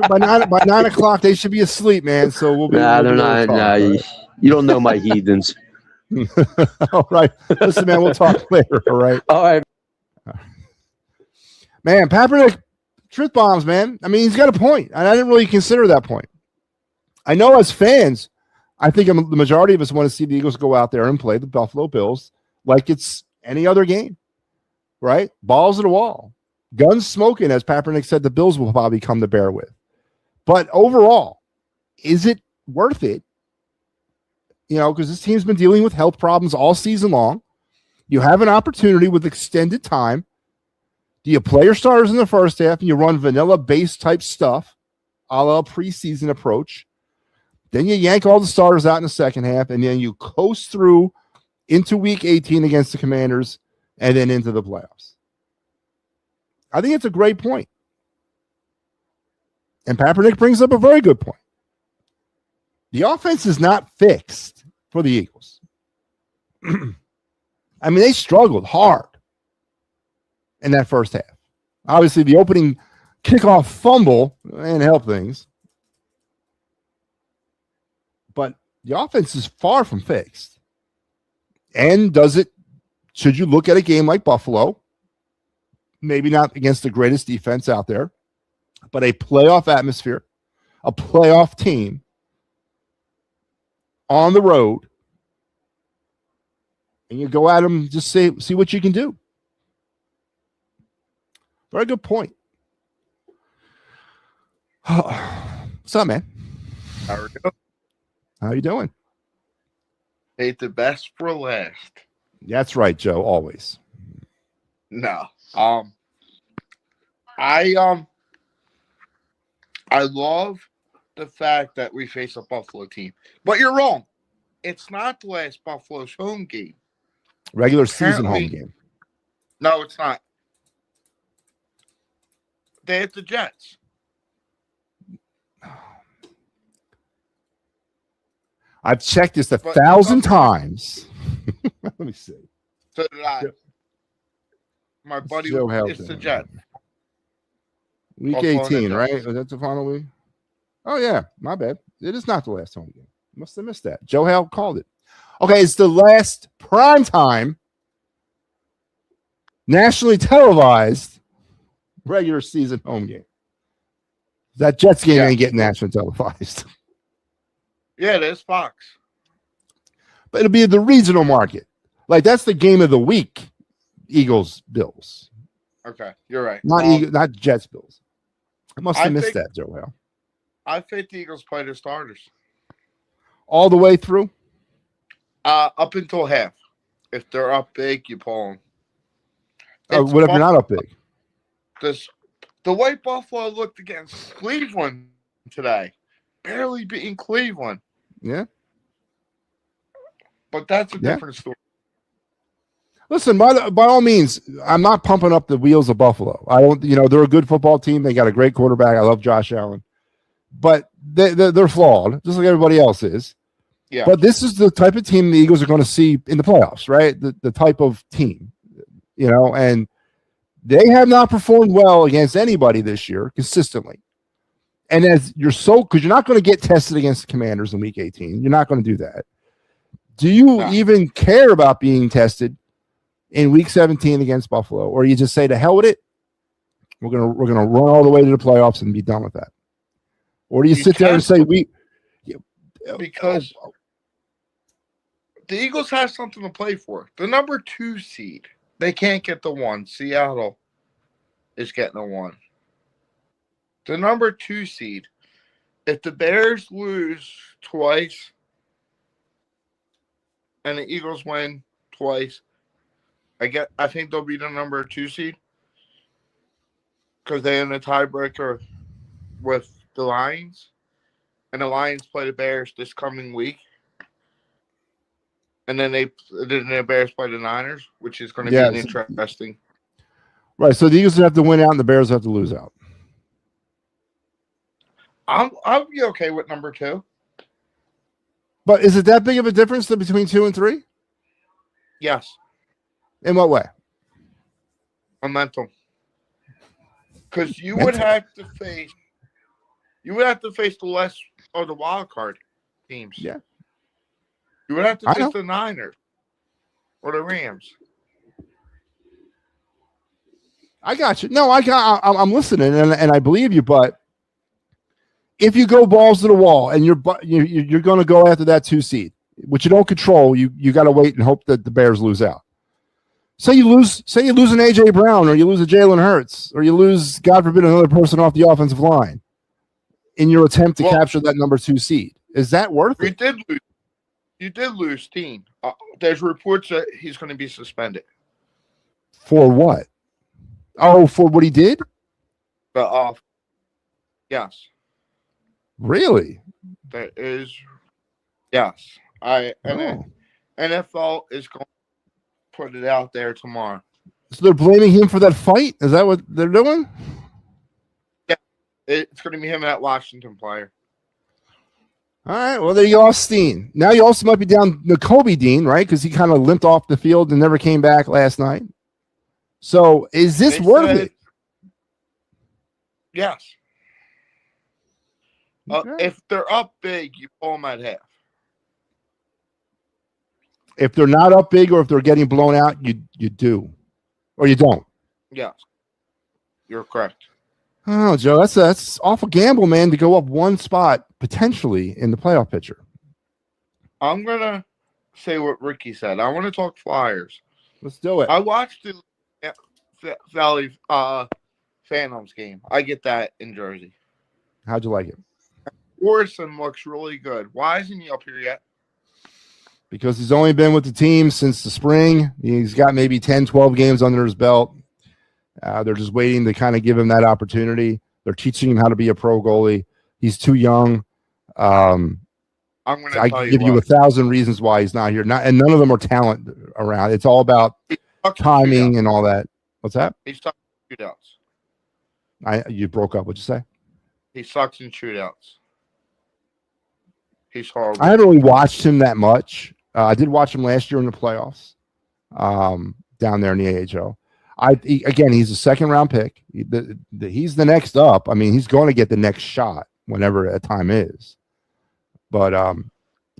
by 9 o'clock, they should be asleep, man. So we'll be. Nah, they're not. Nah, right? You don't know my heathens. All right. Listen, man. We'll talk later. All right. All right. Man, Kaepernick, truth bombs, man. I mean, he's got a point, and I didn't really consider that point. I know as fans, I think the majority of us want to see the Eagles go out there and play the Buffalo Bills like it's any other game, right? Balls to the wall, guns smoking, as Kaepernick said, the Bills will probably come to bear with. But overall, is it worth it? Because this team's been dealing with health problems all season long. You have an opportunity with extended time. Do you play your starters in the first half and you run vanilla base type stuff, a la preseason approach? Then you yank all the starters out in the second half, and then you coast through into Week 18 against the Commanders, and then into the playoffs. I think it's a great point. And Kaepernick brings up a very good point. The offense is not fixed for the Eagles. I mean, they struggled hard in that first half. Obviously, the opening kickoff fumble and help things. But the offense is far from fixed. And should you look at a game like Buffalo, maybe not against the greatest defense out there, but a playoff atmosphere, a playoff team on the road, and you go at them, just see what you can do. Very good point. What's up, man? How you doing? Hate the best for last. That's right, Joe. Always. No. I love the fact that we face a Buffalo team. But you're wrong. It's not the last Buffalo's home game. Regular season home game. No, it's not. They hit the Jets. I've checked this 1,000 times. Let me see. So did I. My buddy, it's the Jets. Week Buffalo 18, right? Was that the final week? Oh, yeah. My bad. It is not the last home game. Must have missed that. Joe Hale called it. Okay, it's the last primetime, nationally televised regular season home game. That Jets game ain't getting nationally televised. Yeah, it is Fox. But it'll be the regional market. Like, that's the game of the week, Eagles, Bills. Okay, you're right. Not Jets, Bills. I must have missed that, Joe Hale. I think the Eagles play their starters. All the way through? Up until half. If they're up big, you pull them. What if you're not up big? The way Buffalo looked against Cleveland today, barely beating Cleveland. Yeah. But that's a different story. Listen, by all means, I'm not pumping up the wheels of Buffalo. I don't, they're a good football team. They got a great quarterback. I love Josh Allen. But they're flawed, just like everybody else is. Yeah. But this is the type of team the Eagles are going to see in the playoffs, right? The type of team, and they have not performed well against anybody this year consistently. And because you're not going to get tested against the Commanders in Week 18. You're not going to do that. Do you even care about being tested in Week 17 against Buffalo, or you just say to hell with it? We're gonna run all the way to the playoffs and be done with that, or do you sit there and say because the Eagles have something to play for. The number 2 seed, they can't get the 1. Seattle is getting the 1. The number 2 seed, if the Bears lose twice and the Eagles win twice, I think they'll be the number 2 seed because they're in the tiebreaker with the Lions, and the Lions play the Bears this coming week, and then the Bears play the Niners, which is going to be interesting. Right, so the Eagles have to win out, and the Bears have to lose out. I'll be okay with number 2. But is it that big of a difference between 2 and 3? Yes. In what way? Momentum. Because you would have to face the less of the wild card teams. Yeah. You would have to face the Niners or the Rams. I got you. No, I'm listening and I believe you, but if you go balls to the wall and you're going to go after that 2 seed, which you don't control, you got to wait and hope that the Bears lose out. Say you lose an A.J. Brown, or you lose a Jalen Hurts, or you lose, God forbid, another person off the offensive line in your attempt to capture that number 2 seed. Is that worth it? You did lose Teen. There's reports that he's going to be suspended. For what? Oh, for what he did? Yes. Really? That is, yes. NFL is going to put it out there tomorrow. So they're blaming him for that fight? Is that what they're doing? Yeah. It's going to be him and that Washington player. All right. Well, there you go, Steen. Now you also might be down Nakobe Dean, right? Because he kind of limped off the field and never came back last night. So is this worth it? Yes. Okay. If they're up big, you pull them at half. If they're not up big or if they're getting blown out, you do. Or you don't. Yes. You're correct. Oh, Joe, that's awful gamble, man, to go up one spot potentially in the playoff picture. I'm going to say what Ricky said. I want to talk Flyers. Let's do it. I watched the Valley Phantoms game. I get that in Jersey. How'd you like it? Orson looks really good. Why isn't he up here yet? Because he's only been with the team since the spring. He's got maybe 10, 12 games under his belt. They're just waiting to kind of give him that opportunity. They're teaching him how to be a pro goalie. He's too young. I'm going to I tell give you 1,000 reasons why he's not here. And none of them are talent around. It's all about timing and all that. What's that? He sucks in shootouts. You broke up. What'd you say? He sucks in shootouts. He's horrible. I haven't really watched him that much. I did watch him last year in the playoffs down there in the AHL. Again, he's a second-round pick. He's the next up. I mean, he's going to get the next shot whenever that time is. But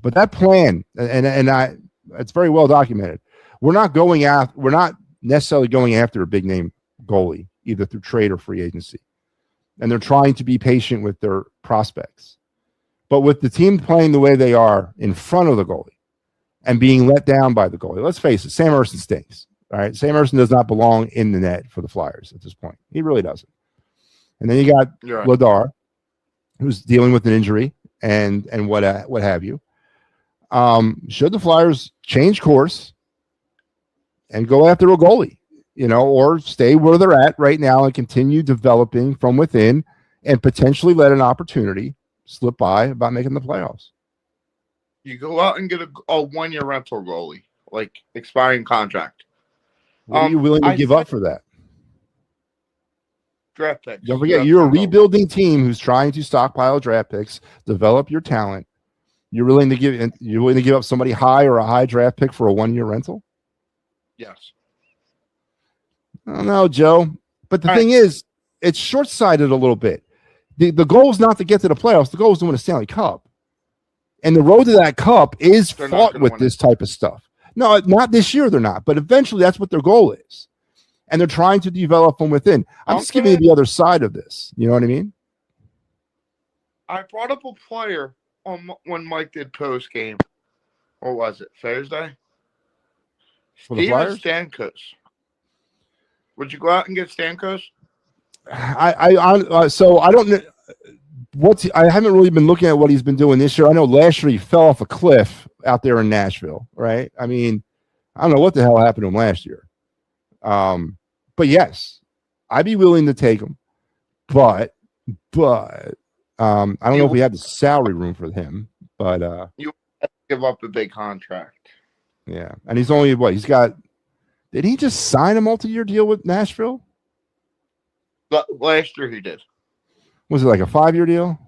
that plan, and it's very well documented. We're not necessarily going after a big-name goalie, either through trade or free agency. And they're trying to be patient with their prospects. But with the team playing the way they are in front of the goalie and being let down by the goalie, let's face it, Sam Ersson stinks. All right, Sam Ersson does not belong in the net for the Flyers at this point. He really doesn't. And then you got Ladar, who's dealing with an injury and what have you. Should the Flyers change course and go after a goalie, or stay where they're at right now and continue developing from within and potentially let an opportunity slip by about making the playoffs? You go out and get a one-year rental goalie, like expiring contract. What are you willing to give up for that? Draft picks. Don't forget, you're a rebuilding team who's trying to stockpile draft picks, develop your talent. You're willing to give up somebody high or a high draft pick for a one-year rental? Yes. I don't know, Joe. But the thing is, it's short-sighted a little bit. The goal is not to get to the playoffs. The goal is to win a Stanley Cup. And the road to that cup is fought with this type of stuff. No, not this year they're not. But eventually that's what their goal is. And they're trying to develop from within. I'm just giving you the other side of this. You know what I mean? I brought up a player when Mike did post-game. Or was it Thursday? Steven Stamkos. Would you go out and get Stamkos? So I don't know. I haven't really been looking at what he's been doing this year. I know last year he fell off a cliff out there in Nashville, right? I mean, I don't know what the hell happened to him last year. But yes, I'd be willing to take him. But I don't know if we had the salary room for him. But you have to give up a big contract. Yeah, and he's only he's got. Did he just sign a multi-year deal with Nashville? Last year he did. Was it like a 5-year deal?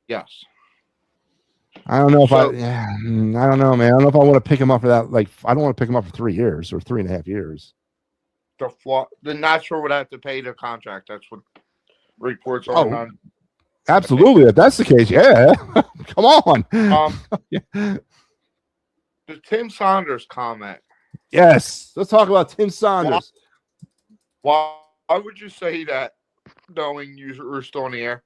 Yes. I don't know if I don't know, man. I don't know if I want to pick him up for that. Like, I don't want to pick him up for 3 years or 3.5 years. The Nashville would have to pay the contract. That's what reports are on. Absolutely. If that's the case, yeah. Come on. The Tim Saunders comment. Yes. Let's talk about Tim Saunders. Why would you say that knowing you were still in the air?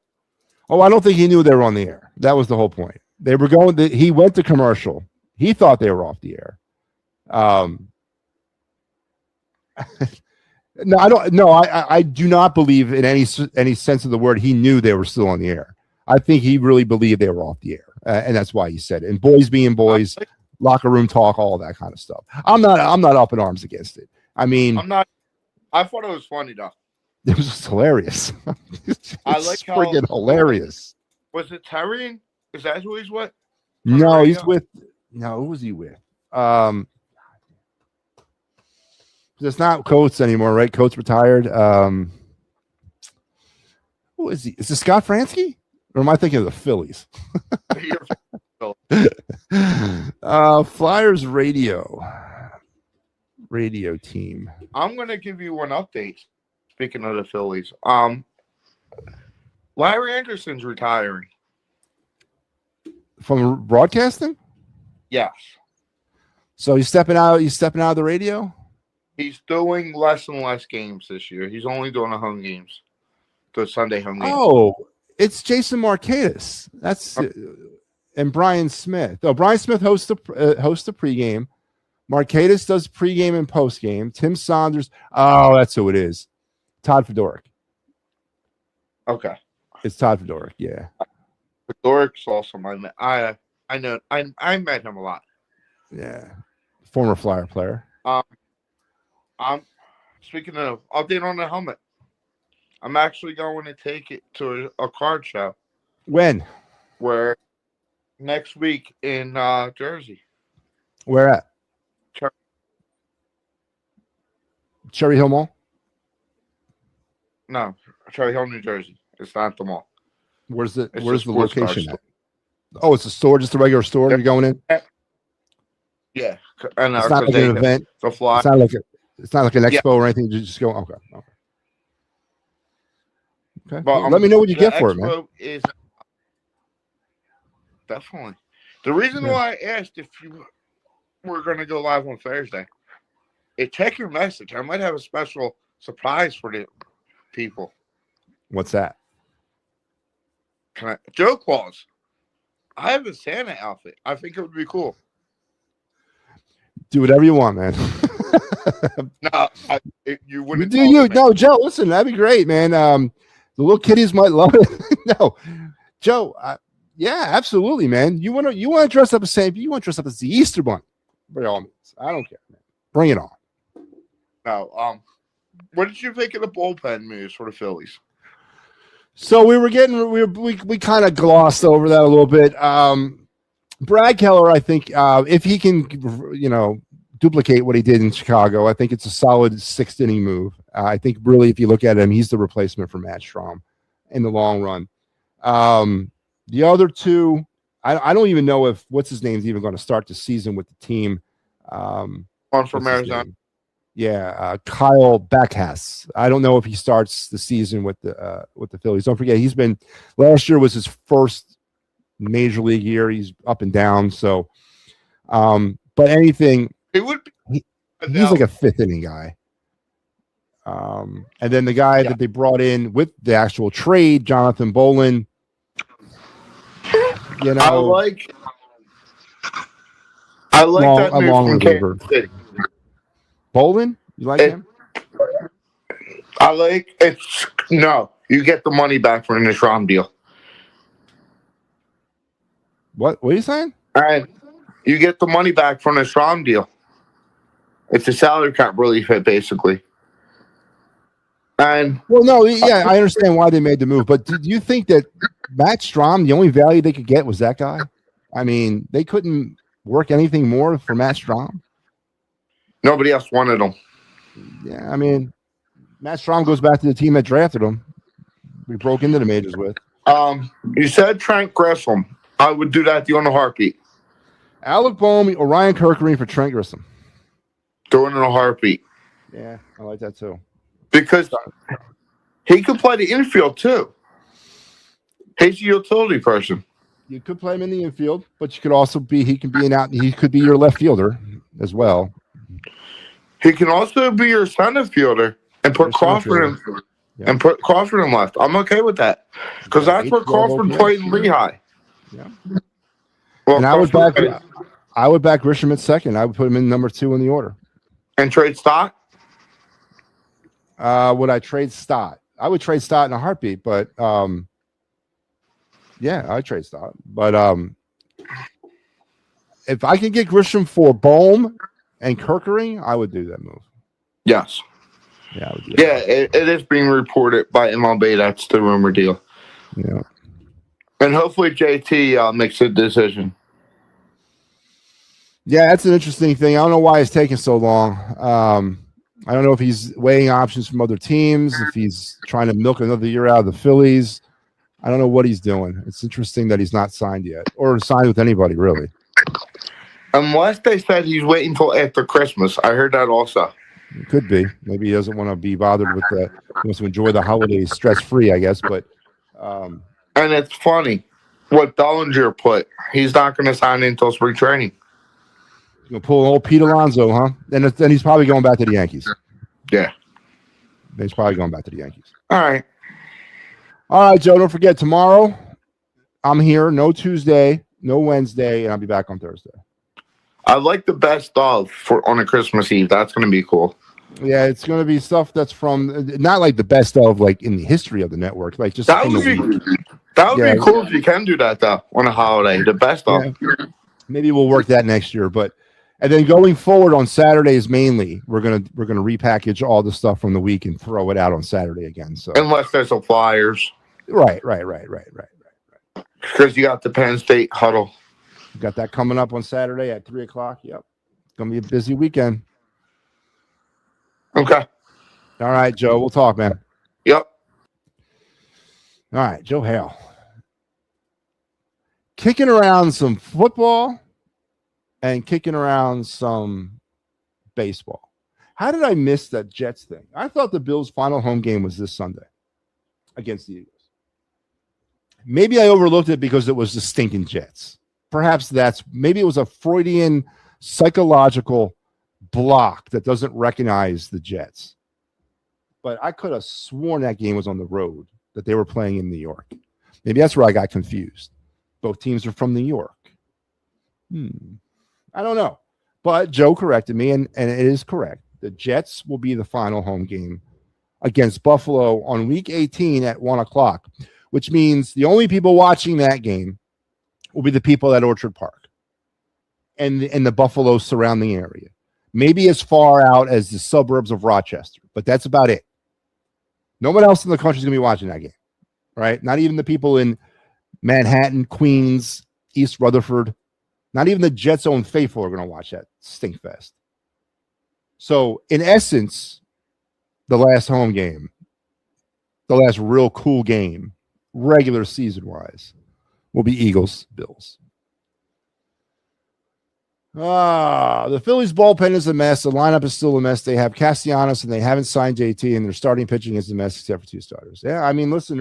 Oh, I don't think he knew they were on the air. That was the whole point. They were he went to commercial. He thought they were off the air. No, I don't. No, I do not believe in any sense of the word he knew they were still on the air. I think he really believed they were off the air, and that's why he said it. And boys being boys, locker room talk, all that kind of stuff. I'm not up in arms against it. I mean, I'm not. I thought it was funny though. It was just hilarious. I like how freaking hilarious. Was it Terry? Is that who he's with? No, he's with. No, who was he with? It's not Coates anymore, right? Coates retired. Who Who is he? Is it Scott Fransky? Or am I thinking of the Phillies? Flyers radio team. I'm going to give you one update. Speaking of the Phillies, Larry Anderson's retiring from broadcasting. Yes. So he's stepping out. He's stepping out of the radio. He's doing less and less games this year. He's only doing the home games, the Sunday home games. Oh, it's Jason Markakis. That's and Brian Smith. Oh, Brian Smith hosts the pregame. Markakis does pregame and postgame. Tim Saunders. Oh, that's who it is. Todd Fedoruk. Okay. It's Todd Fedoruk. Yeah. Fedoruk's awesome. I know. I met him a lot. Yeah. Former Flyer player. I'm speaking of update on the helmet. I'm actually going to take it to a card show. When? Where? Next week in Jersey. Where at? Cherry Hill Mall? No, Cherry Hill, New Jersey. It's not the mall. Where's the It's location at? Oh, it's a store, just a regular store you're going in? Yeah. And it's not like an event. The fly. It's not like an expo or anything. You just go. Okay. But, well, let me know what you get for it, man. Is definitely the reason why I asked if you were going to go live on Thursday. Check your message. I might have a special surprise for the people. What's that? Joe Claus. I have a Santa outfit. I think it would be cool. Do whatever you want, man. No, you wouldn't. No, Joe. Listen, that'd be great, man. The little kiddies might love it. No, Joe. Yeah, absolutely, man. You want to dress up as Santa? You want to dress up as the Easter Bunny? By all means, I don't care, man. Bring it on. No, what did you think of the bullpen moves for the Phillies? So we kind of glossed over that a little bit. Brad Keller, I think, if he can, duplicate what he did in Chicago, I think it's a solid sixth inning move. I think really, if you look at him, he's the replacement for Matt Strahm in the long run. The other two, I don't even know if what's his name is even going to start the season with the team. One from Arizona. Yeah, Kyle Backhas. I don't know if he starts the season with the Phillies. Don't forget, last year was his first major league year. He's up and down. So, but anything, it would be. He's like a fifth inning guy. And then the guy that they brought in with the actual trade, Jonathan Bolin. I like that move from Kansas City. Bolin? You like him? You get the money back from the Schramm deal. What are you saying? And you get the money back from the Schramm deal. It's a salary cap relief hit, basically. And I understand why they made the move, but did you think that Matt Strahm, the only value they could get was that guy? I mean, they couldn't work anything more for Matt Strahm. Nobody else wanted him. Yeah, I mean, Matt Strahm goes back to the team that drafted him. We broke into the majors with. You said Trent Grisham. I would do that on a heartbeat. Alec Bohm or Ryan Kerkering for Trent Grisham. Doing it in a heartbeat. Yeah, I like that too. Because he could play the infield too. He's a utility person. You could play him in the infield, but you could also he could be your left fielder as well. He can also be your center fielder and put Crawford in left. I'm okay with that because that's where Crawford played in Lehigh. Yeah. Well, and I would back Grisham at second. I would put him in number 2 in the order. And trade Stott? Would I trade Stott? I would trade Stott in a heartbeat, but I'd trade Stott. But if I can get Grisham for Bohm and Kerkering, I would do that move. Yes. Yeah, I would do that. It is being reported by MLB. That's the rumor deal. Yeah. And hopefully JT makes a decision. Yeah, that's an interesting thing. I don't know why it's taking so long. I don't know if he's weighing options from other teams, if he's trying to milk another year out of the Phillies. I don't know what he's doing. It's interesting that he's not signed yet or signed with anybody, really. Unless they said he's waiting until after Christmas. I heard that also. It could be. Maybe he doesn't want to be bothered with that. He wants to enjoy the holidays stress-free, I guess. But and it's funny what Bellinger put. He's not going to sign until spring training. He's going to pull an old Pete Alonso, huh? Then he's probably going back to the Yankees. Yeah. He's probably going back to the Yankees. All right. All right, Joe. Don't forget, tomorrow I'm here. No Tuesday, no Wednesday, and I'll be back on Thursday. I like the best of on a Christmas Eve. That's going to be cool. Yeah, it's going to be stuff that's from not like the best of like in the history of the network, like just that would be cool if you can do that though on a holiday. The best of. Maybe we'll work that next year, but and then going forward on Saturdays mainly, we're gonna repackage all the stuff from the week and throw it out on Saturday again. So unless there's some flyers, right. Because you got the Penn State huddle. We got that coming up on Saturday at 3:00. Yep, it's gonna be a busy weekend. Okay. All right, Joe. We'll talk, man. Yep. All right, Joe Hale. Kicking around some football and kicking around some baseball. How did I miss that Jets thing? I thought the Bills' final home game was this Sunday against the Eagles. Maybe I overlooked it because it was the stinking Jets. Perhaps maybe it was a Freudian psychological block that doesn't recognize the Jets. But I could have sworn that game was on the road, that they were playing in New York. Maybe that's where I got confused. Both teams are from New York. I don't know. But Joe corrected me, and it is correct. The Jets will be the final home game against Buffalo on week 18 at 1:00, which means the only people watching that game will be the people at Orchard Park and the Buffalo surrounding area. Maybe as far out as the suburbs of Rochester, but that's about it. No one else in the country is going to be watching that game, right? Not even the people in Manhattan, Queens, East Rutherford. Not even the Jets' own faithful are going to watch that stinkfest. So, in essence, the last home game, the last real cool game, regular season-wise, will be Eagles-Bills. The Phillies bullpen is a mess. The lineup is still a mess. They have Castellanos and they haven't signed JT, and their starting pitching is a mess except for two starters. Yeah, I mean, listen,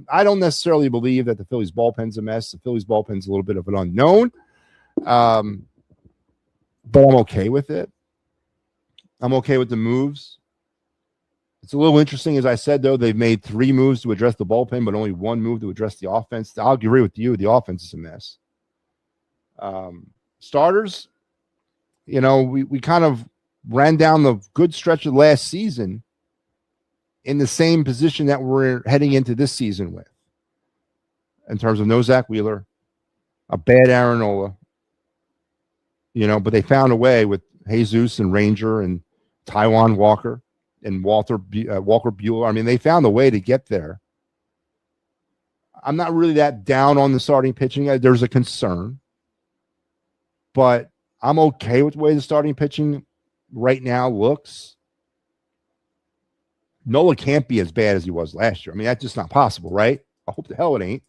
I don't necessarily believe that the Phillies bullpen's a mess. The Phillies bullpen's a little bit of an unknown, but I'm okay with it. I'm okay with the moves. It's a little interesting, as I said, though, they've made 3 moves to address the bullpen, but only 1 move to address the offense. I'll agree with you. The offense is a mess. Starters, we kind of ran down the good stretch of last season in the same position that we're heading into this season with, in terms of no Zach Wheeler, a bad Aaron Nola, but they found a way with Jesus and Ranger and Taijuan Walker and Walker Buehler. I mean, they found a way to get there. I'm not really that down on the starting pitching. There's a concern. But I'm okay with the way the starting pitching right now looks. Nola can't be as bad as he was last year. I mean, that's just not possible, right? I hope the hell it ain't.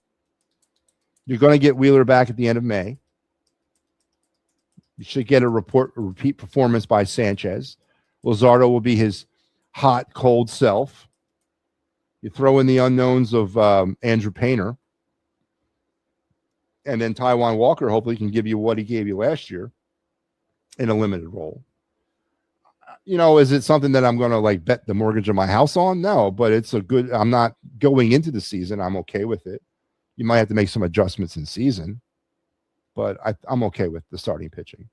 You're going to get Wheeler back at the end of May. You should get a repeat performance by Sanchez. Luzardo will be his hot, cold self. You throw in the unknowns of Andrew Painter. And then Taijuan Walker hopefully can give you what he gave you last year in a limited role. Is it something that I'm going to bet the mortgage of my house on? No, but I'm not going into the season. I'm okay with it. You might have to make some adjustments in season, but I'm okay with the starting pitching.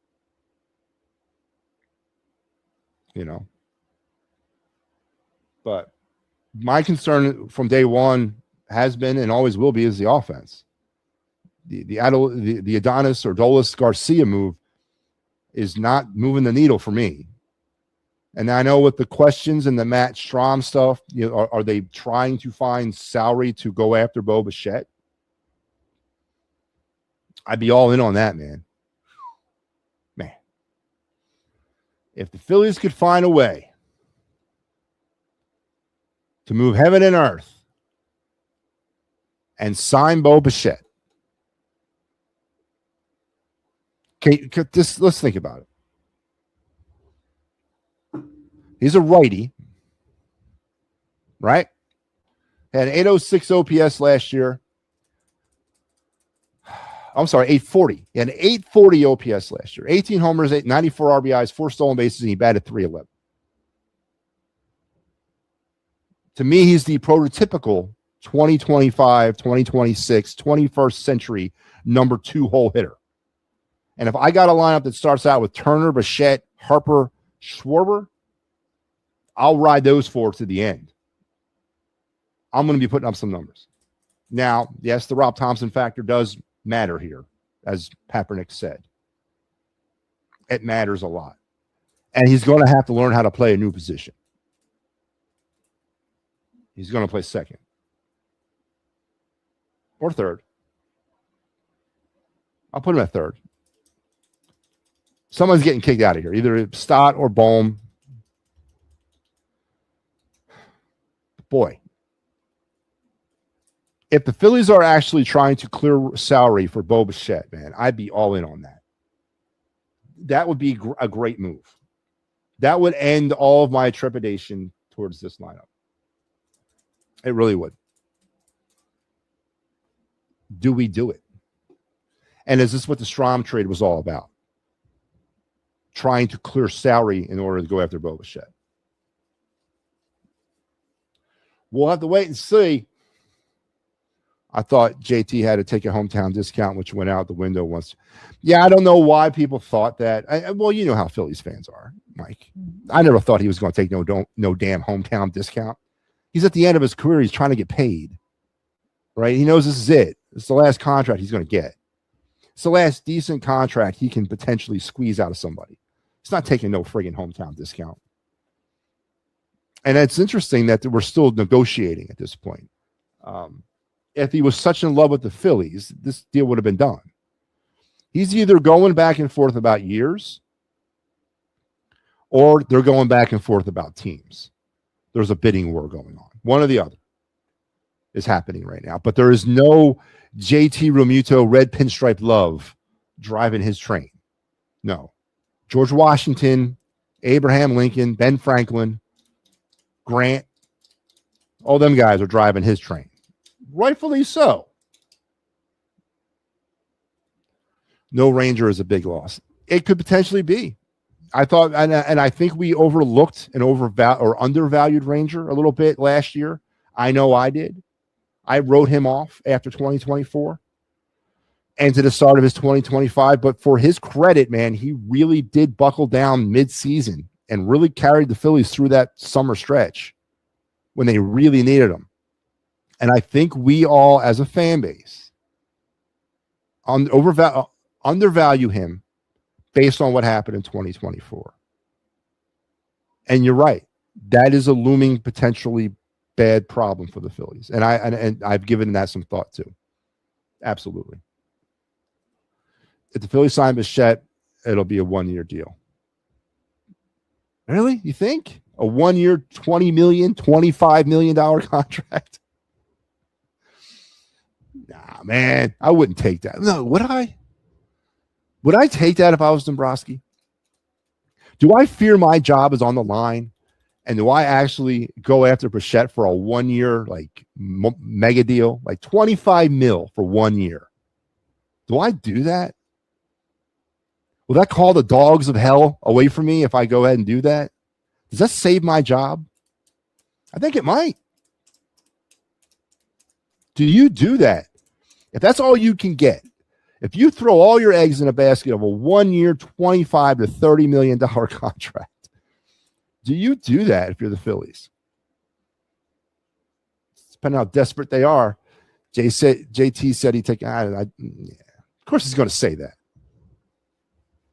But my concern from day one has been and always will be is the offense. The Adonis or Dolis Garcia move is not moving the needle for me. And I know with the questions and the Matt Strahm stuff, are they trying to find salary to go after Bo Bichette? I'd be all in on that, man. If the Phillies could find a way to move heaven and earth and sign Bo Bichette. Okay, let's think about it. He's a righty, right? Had an 806 OPS last year. I'm sorry, 840. He had an 840 OPS last year. 18 homers, 94 RBIs, 4 stolen bases, and he batted .311. To me, he's the prototypical 2025, 2026, 21st century number 2 hole hitter. And if I got a lineup that starts out with Turner, Bichette, Harper, Schwarber, I'll ride those 4 to the end. I'm going to be putting up some numbers. Now, yes, the Rob Thompson factor does matter here, as Papernick said. It matters a lot. And he's going to have to learn how to play a new position. He's going to play second or third. I'll put him at third. Someone's getting kicked out of here, either Stott or Bohm. Boy, if the Phillies are actually trying to clear salary for Bo Bichette, man, I'd be all in on that. That would be a great move. That would end all of my trepidation towards this lineup. It really would. Do we do it? And is this what the Strom trade was all about? Trying to clear salary in order to go after Bo Bichette. We'll have to wait and see. I thought JT had to take a hometown discount, which went out the window once. Yeah, I don't know why people thought that. Well, you know how Phillies fans are, Mike. I never thought he was going to take no damn hometown discount. He's at the end of his career. He's trying to get paid, right? He knows this is it. It's the last contract he's going to get. It's the last decent contract he can potentially squeeze out of somebody. He's not taking no friggin' hometown discount. And it's interesting that we're still negotiating at this point. If he was such in love with the Phillies, this deal would have been done. He's either going back and forth about years, or they're going back and forth about teams. There's a bidding war going on. One or the other is happening right now. But there is no JT Realmuto red pinstripe love driving his train. No. George Washington, Abraham Lincoln, Ben Franklin, Grant, all them guys are driving his train. Rightfully so. No Ranger is a big loss. It could potentially be. I thought, and I think we overlooked and undervalued Ranger a little bit last year. I know I did. I wrote him off after 2024 and to the start of his 2025. But for his credit, man, he really did buckle down mid-season and really carried the Phillies through that summer stretch when they really needed him. And I think we all, as a fan base, undervalue him based on what happened in 2024. And you're right. That is a looming, potentially bad problem for the Phillies. And I've given that some thought too. Absolutely. If the Phillies sign Bichette, it'll be a 1-year deal. Really? You think? A 1-year, $20 million, $25 million contract? Nah, man, I wouldn't take that. No, would I? Would I take that if I was Dombrowski? Do I fear my job is on the line? And do I actually go after Bichette for a 1-year like mega deal, like $25 million for 1 year? Do I do that? Will that call the dogs of hell away from me if I go ahead and do that? Does that save my job? I think it might. Do you do that? If that's all you can get, if you throw all your eggs in a basket of a 1-year, $25 to $30 million contract, do you do that if you're the Phillies? Depending on how desperate they are. JT said he'd take it. Yeah. Of course he's going to say that.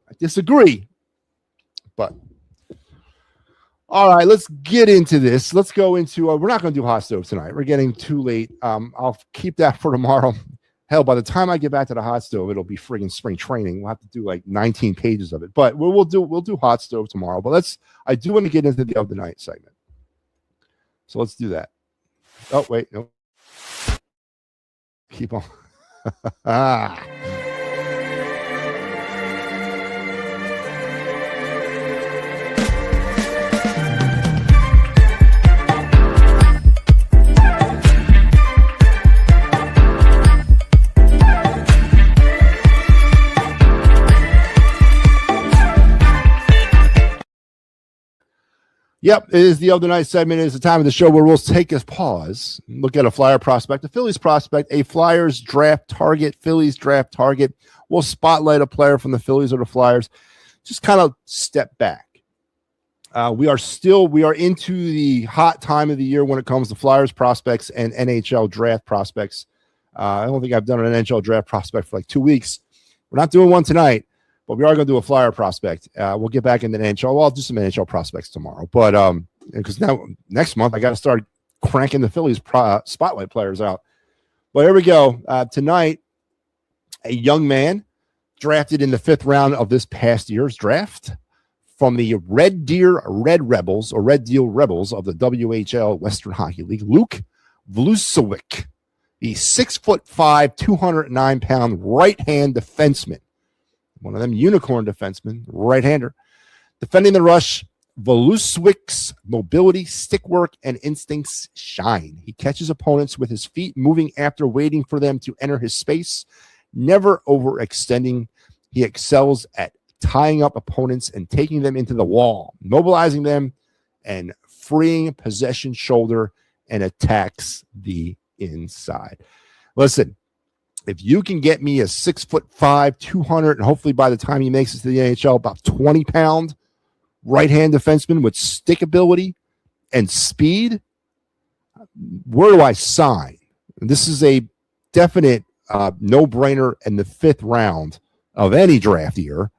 I disagree. But all right, let's get into this. Let's go into we're not going to do hot stove tonight. We're getting too late. I'll keep that for tomorrow. Hell, by the time I get back to the hot stove, it'll be friggin' spring training. We'll have to do like 19 pages of it. But we'll do hot stove tomorrow. But I do want to get into the of the night segment. So let's do that. Oh, wait. No. Keep on. Ah. Yep, it is the other night segment. It is the time of the show where we'll take a pause, look at a Flyer prospect, a Phillies prospect, a Flyers draft target, Phillies draft target. We'll spotlight a player from the Phillies or the Flyers. Just kind of step back. We are into the hot time of the year when it comes to Flyers prospects and NHL draft prospects. I don't think I've done an NHL draft prospect for like 2 weeks. We're not doing one tonight, but we are going to do a Flyer prospect. We'll get back into the NHL. Well, I'll do some NHL prospects tomorrow. But because now next month I got to start cranking the Phillies spotlight players out. But here we go. Tonight, a young man drafted in the 5th round of this past year's draft from the Red Deer Red Rebels or Red Deer Rebels of the WHL Western Hockey League, Luke Vlusovic, the 6'5", 209-pound right-hand defenseman. One of them unicorn defensemen, right-hander. Defending the rush, Vlusovic's mobility, stick work, and instincts shine. He catches opponents with his feet moving after waiting for them to enter his space, never overextending. He excels at tying up opponents and taking them into the wall, mobilizing them and freeing possession shoulder, and attacks the inside. Listen, if you can get me a 6'5", 200, and hopefully by the time he makes it to the NHL, about 20-pound right-hand defenseman with stick ability and speed, where do I sign? And this is a definite no-brainer in the 5th round of any draft year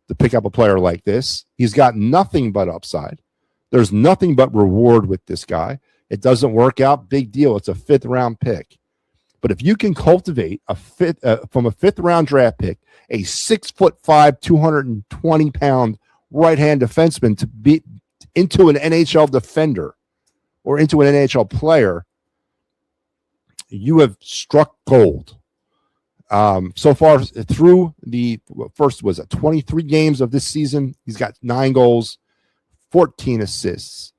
to pick up a player like this. He's got nothing but upside. There's nothing but reward with this guy. It doesn't work out, big deal. It's a 5th round pick. But if you can cultivate from a 5th round draft pick, a 6'5", 220-pound right-hand defenseman to be into an NHL defender or into an NHL player, you have struck gold. So far through the first 23 games of this season, he's got 9 goals, 14 assists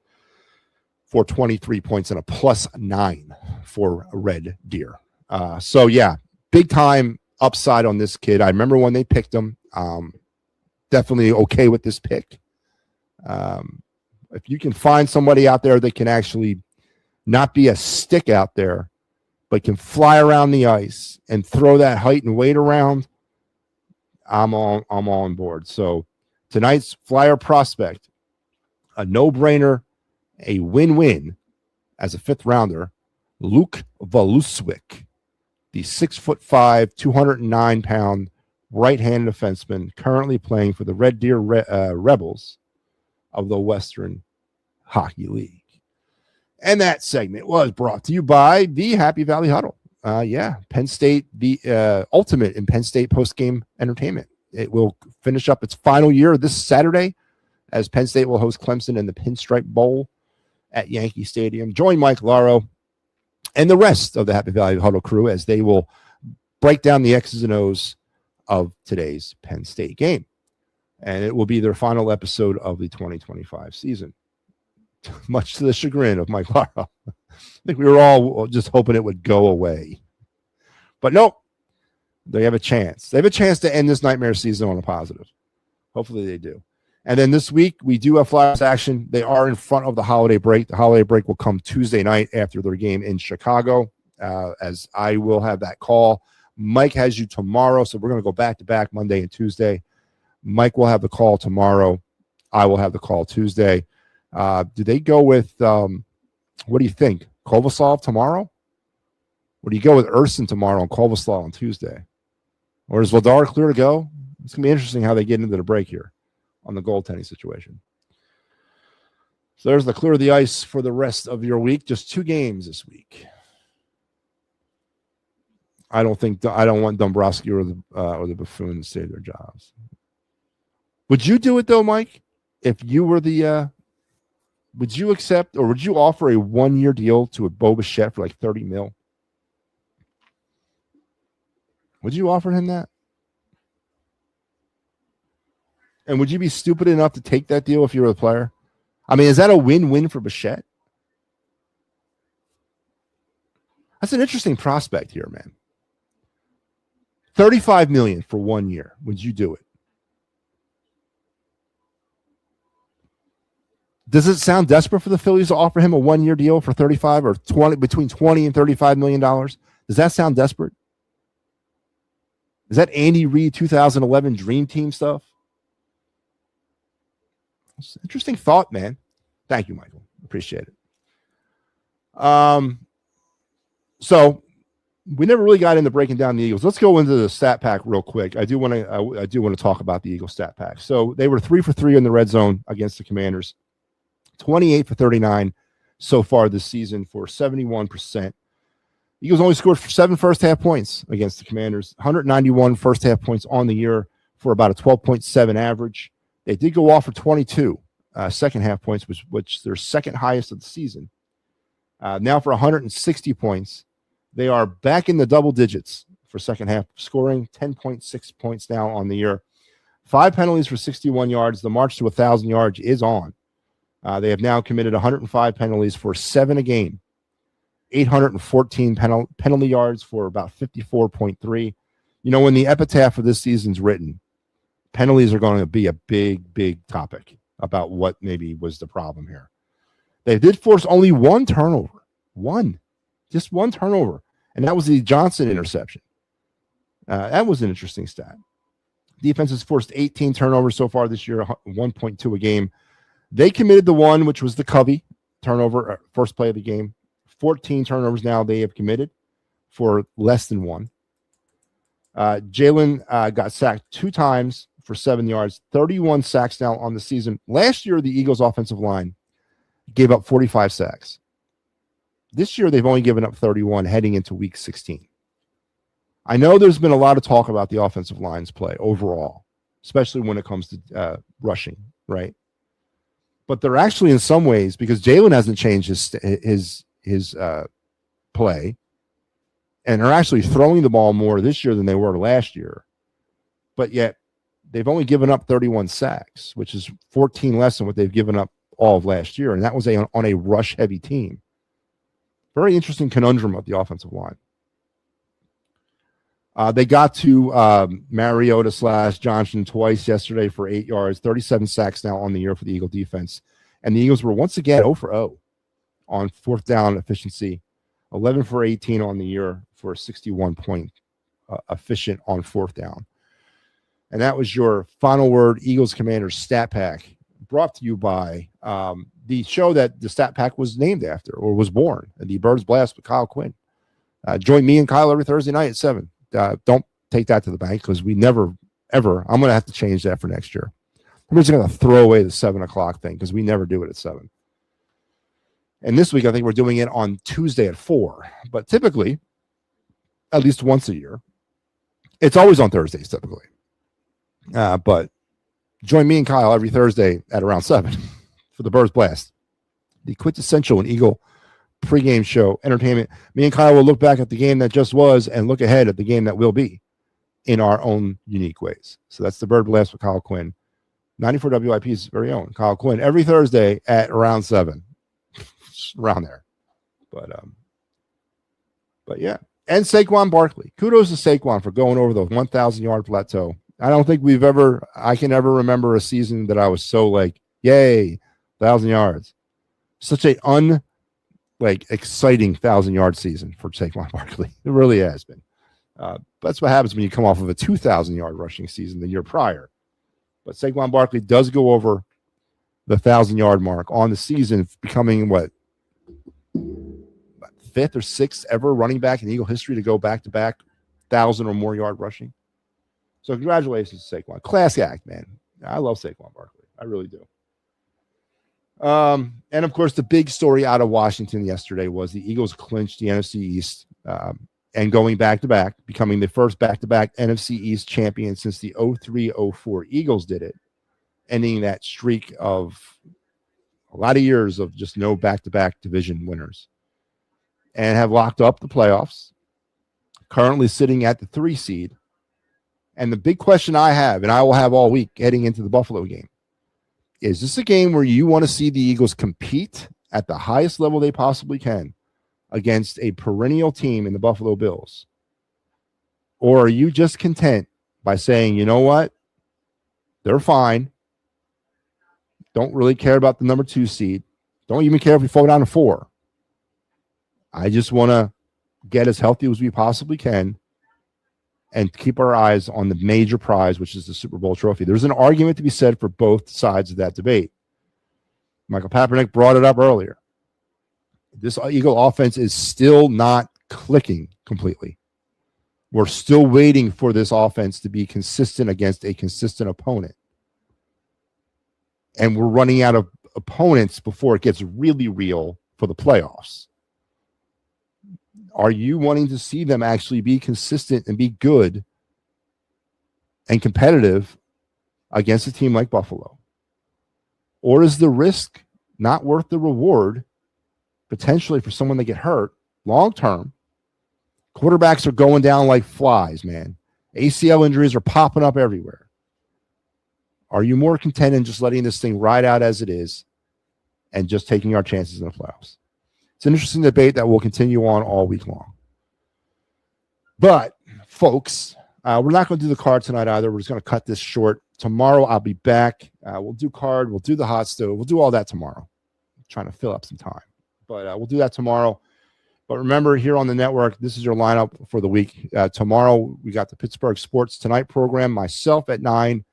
for 23 points and a +9 for Red Deer. So yeah, big time upside on this kid. I remember when they picked him. Definitely okay with this pick. If you can find somebody out there that can actually not be a stick out there, but can fly around the ice and throw that height and weight around, I'm on board. So tonight's Flyer prospect, a no-brainer, a win-win as a 5th rounder, Luke Vlusovic, the 6'5", 209-pound right-hand defenseman currently playing for the Red Deer Rebels of the Western Hockey League. And that segment was brought to you by the Happy Valley Huddle. Penn State, the ultimate in Penn State post-game entertainment. It will finish up its final year this Saturday as Penn State will host Clemson in the Pinstripe Bowl at Yankee Stadium. Join Mike Laro and the rest of the Happy Valley Huddle crew as they will break down the X's and O's of today's Penn State game. And it will be their final episode of the 2025 season. Much to the chagrin of Mike Laro. I think we were all just hoping it would go away. But nope, they have a chance. They have a chance to end this nightmare season on a positive. Hopefully they do. And then this week, we do have Flyers action. They are in front of the holiday break. The holiday break will come Tuesday night after their game in Chicago, as I will have that call. Mike has you tomorrow, so we're going to go back-to-back Monday and Tuesday. Mike will have the call tomorrow. I will have the call Tuesday. Do they go with, what do you think, Kovaslav tomorrow? Or do you go with Urson tomorrow and Kovaslav on Tuesday? Or is Vladar clear to go? It's going to be interesting how they get into the break here on the goaltending situation. So there's the clear of the ice for the rest of your week. Just 2 games this week. I don't want Dombrowski or the Buffoon to save their jobs. Would you do it though, Mike? If you were the would you accept or would you offer a 1-year deal to a Bo Bichette for like $30 million? Would you offer him that? And would you be stupid enough to take that deal if you were a player? I mean, is that a win-win for Bichette? That's an interesting prospect here, man. $35 million for 1 year. Would you do it? Does it sound desperate for the Phillies to offer him a 1-year deal for 35 or 20, between 20 and $35 million? Does that sound desperate? Is that Andy Reid 2011 Dream Team stuff? It's an interesting thought, man. Thank you, Michael. Appreciate it. So we never really got into breaking down the Eagles. Let's go into the stat pack real quick. I do want to talk about the Eagles stat pack. So they were 3 for 3 in the red zone against the Commanders, 28 for 39 so far this season for 71%. Eagles only scored 7 first-half points against the Commanders, 191 first-half points on the year for about a 12.7 average. They did go off for 22 second-half points, which their second highest of the season. Now for 160 points. They are back in the double digits for second-half scoring, 10.6 points now on the year. 5 penalties for 61 yards. The march to 1,000 yards is on. They have now committed 105 penalties for 7 a game. 814 penalty yards for about 54.3. You know, when the epitaph of this season's written, penalties are going to be a big, big topic about what maybe was the problem here. They did force only 1 turnover. Just 1 turnover. And that was the Johnson interception. That was an interesting stat. Defense has forced 18 turnovers so far this year, 1.2 a game. They committed the one, which was the Covey turnover, first play of the game. 14 turnovers now they have committed for less than 1. Jalen got sacked 2 times for 7 yards, 31 sacks now on the season. Last year, the Eagles' offensive line gave up 45 sacks. This year, they've only given up 31 heading into week 16. I know there's been a lot of talk about the offensive line's play overall, especially when it comes to rushing, right? But they're actually in some ways, because Jalen hasn't changed his play, and are actually throwing the ball more this year than they were last year. But yet, they've only given up 31 sacks, which is 14 less than what they've given up all of last year, and that was on a rush-heavy team. Very interesting conundrum of the offensive line. They got to Mariota / Johnson twice yesterday for 8 yards, 37 sacks now on the year for the Eagle defense. And the Eagles were once again 0 for 0 on fourth down efficiency, 11 for 18 on the year for a 61-point efficient on fourth down. And that was your final word, Eagles Commanders Stat Pack, brought to you by the show that the Stat Pack was named after or was born, the Birds Blast with Kyle Quinn. Join me and Kyle every Thursday night at 7. Don't take that to the bank, because we never, ever, I'm going to have to change that for next year. I'm just going to throw away the 7 o'clock thing, because we never do it at 7. And this week, I think we're doing it on Tuesday at 4. But typically, at least once a year, it's always on Thursdays typically. But join me and Kyle every Thursday at around 7 for the Birds Blast, the quintessential and Eagle pregame show entertainment. Me and Kyle will look back at the game that just was and look ahead at the game that will be in our own unique ways. So that's the Bird Blast with Kyle Quinn, 94 WIP's very own Kyle Quinn, every Thursday at around 7, around there. But yeah. And Saquon Barkley. Kudos to Saquon for going over the 1,000-yard plateau. I can never remember a season that I was so like, yay, 1,000 yards. Such a exciting 1,000-yard season for Saquon Barkley. It really has been. That's what happens when you come off of a 2,000-yard rushing season the year prior. But Saquon Barkley does go over the 1,000-yard mark on the season, becoming what, 5th or 6th ever running back in Eagle history to go back-to-back 1,000 or more yard rushing. So congratulations to Saquon. Class act, man. I love Saquon Barkley. I really do. And of course, the big story out of Washington yesterday was the Eagles clinched the NFC East and going back-to-back, becoming the first back-to-back NFC East champion since the 03-04 Eagles did it, ending that streak of a lot of years of just no back-to-back division winners, and have locked up the playoffs, currently sitting at the 3 seed. And the big question I have, and I will have all week heading into the Buffalo game, is this a game where you want to see the Eagles compete at the highest level they possibly can against a perennial team in the Buffalo Bills? Or are you just content by saying, you know what? They're fine. Don't really care about the number 2 seed. Don't even care if we fall down to 4. I just want to get as healthy as we possibly can and keep our eyes on the major prize, which is the Super Bowl trophy. There's an argument to be said for both sides of that debate. Michael Kaepernick brought it up earlier. This Eagle offense is still not clicking completely. We're still waiting for this offense to be consistent against a consistent opponent. And we're running out of opponents before it gets really real for the playoffs. Are you wanting to see them actually be consistent and be good and competitive against a team like Buffalo? Or is the risk not worth the reward potentially for someone to get hurt long term? Quarterbacks are going down like flies, man. ACL injuries are popping up everywhere. Are you more content in just letting this thing ride out as it is and just taking our chances in the playoffs? It's an interesting debate that will continue on all week long. But, folks, we're not going to do the card tonight either. We're just going to cut this short. Tomorrow I'll be back. We'll do card. We'll do the hot stove. We'll do all that tomorrow. I'm trying to fill up some time. But we'll do that tomorrow. But remember, here on the network, this is your lineup for the week. Tomorrow, we got the Pittsburgh Sports Tonight program, myself at 9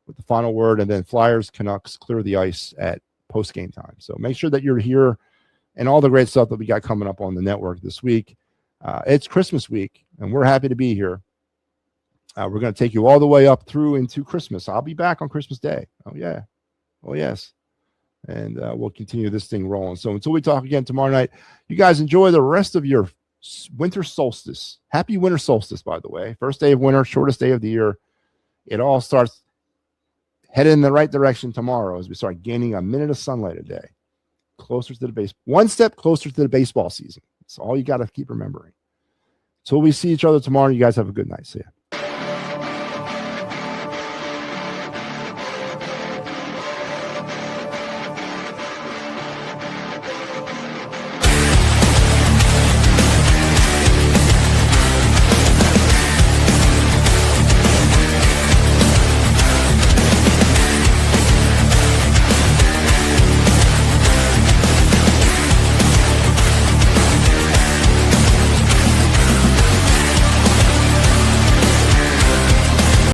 with the final word, and then Flyers, Canucks, clear the ice at post-game time. So make sure that you're here and all the great stuff that we got coming up on the network this week. It's Christmas week, and we're happy to be here. We're going to take you all the way up through into Christmas. I'll be back on Christmas Day. Oh, yeah. Oh, yes. And we'll continue this thing rolling. So until we talk again tomorrow night, you guys enjoy the rest of your winter solstice. Happy winter solstice, by the way. First day of winter, shortest day of the year. It all starts heading in the right direction tomorrow as we start gaining a minute of sunlight a day. Closer to the base, one step closer to the baseball season. That's all you got to keep remembering. Till we see each other tomorrow, you guys have a good night. See ya.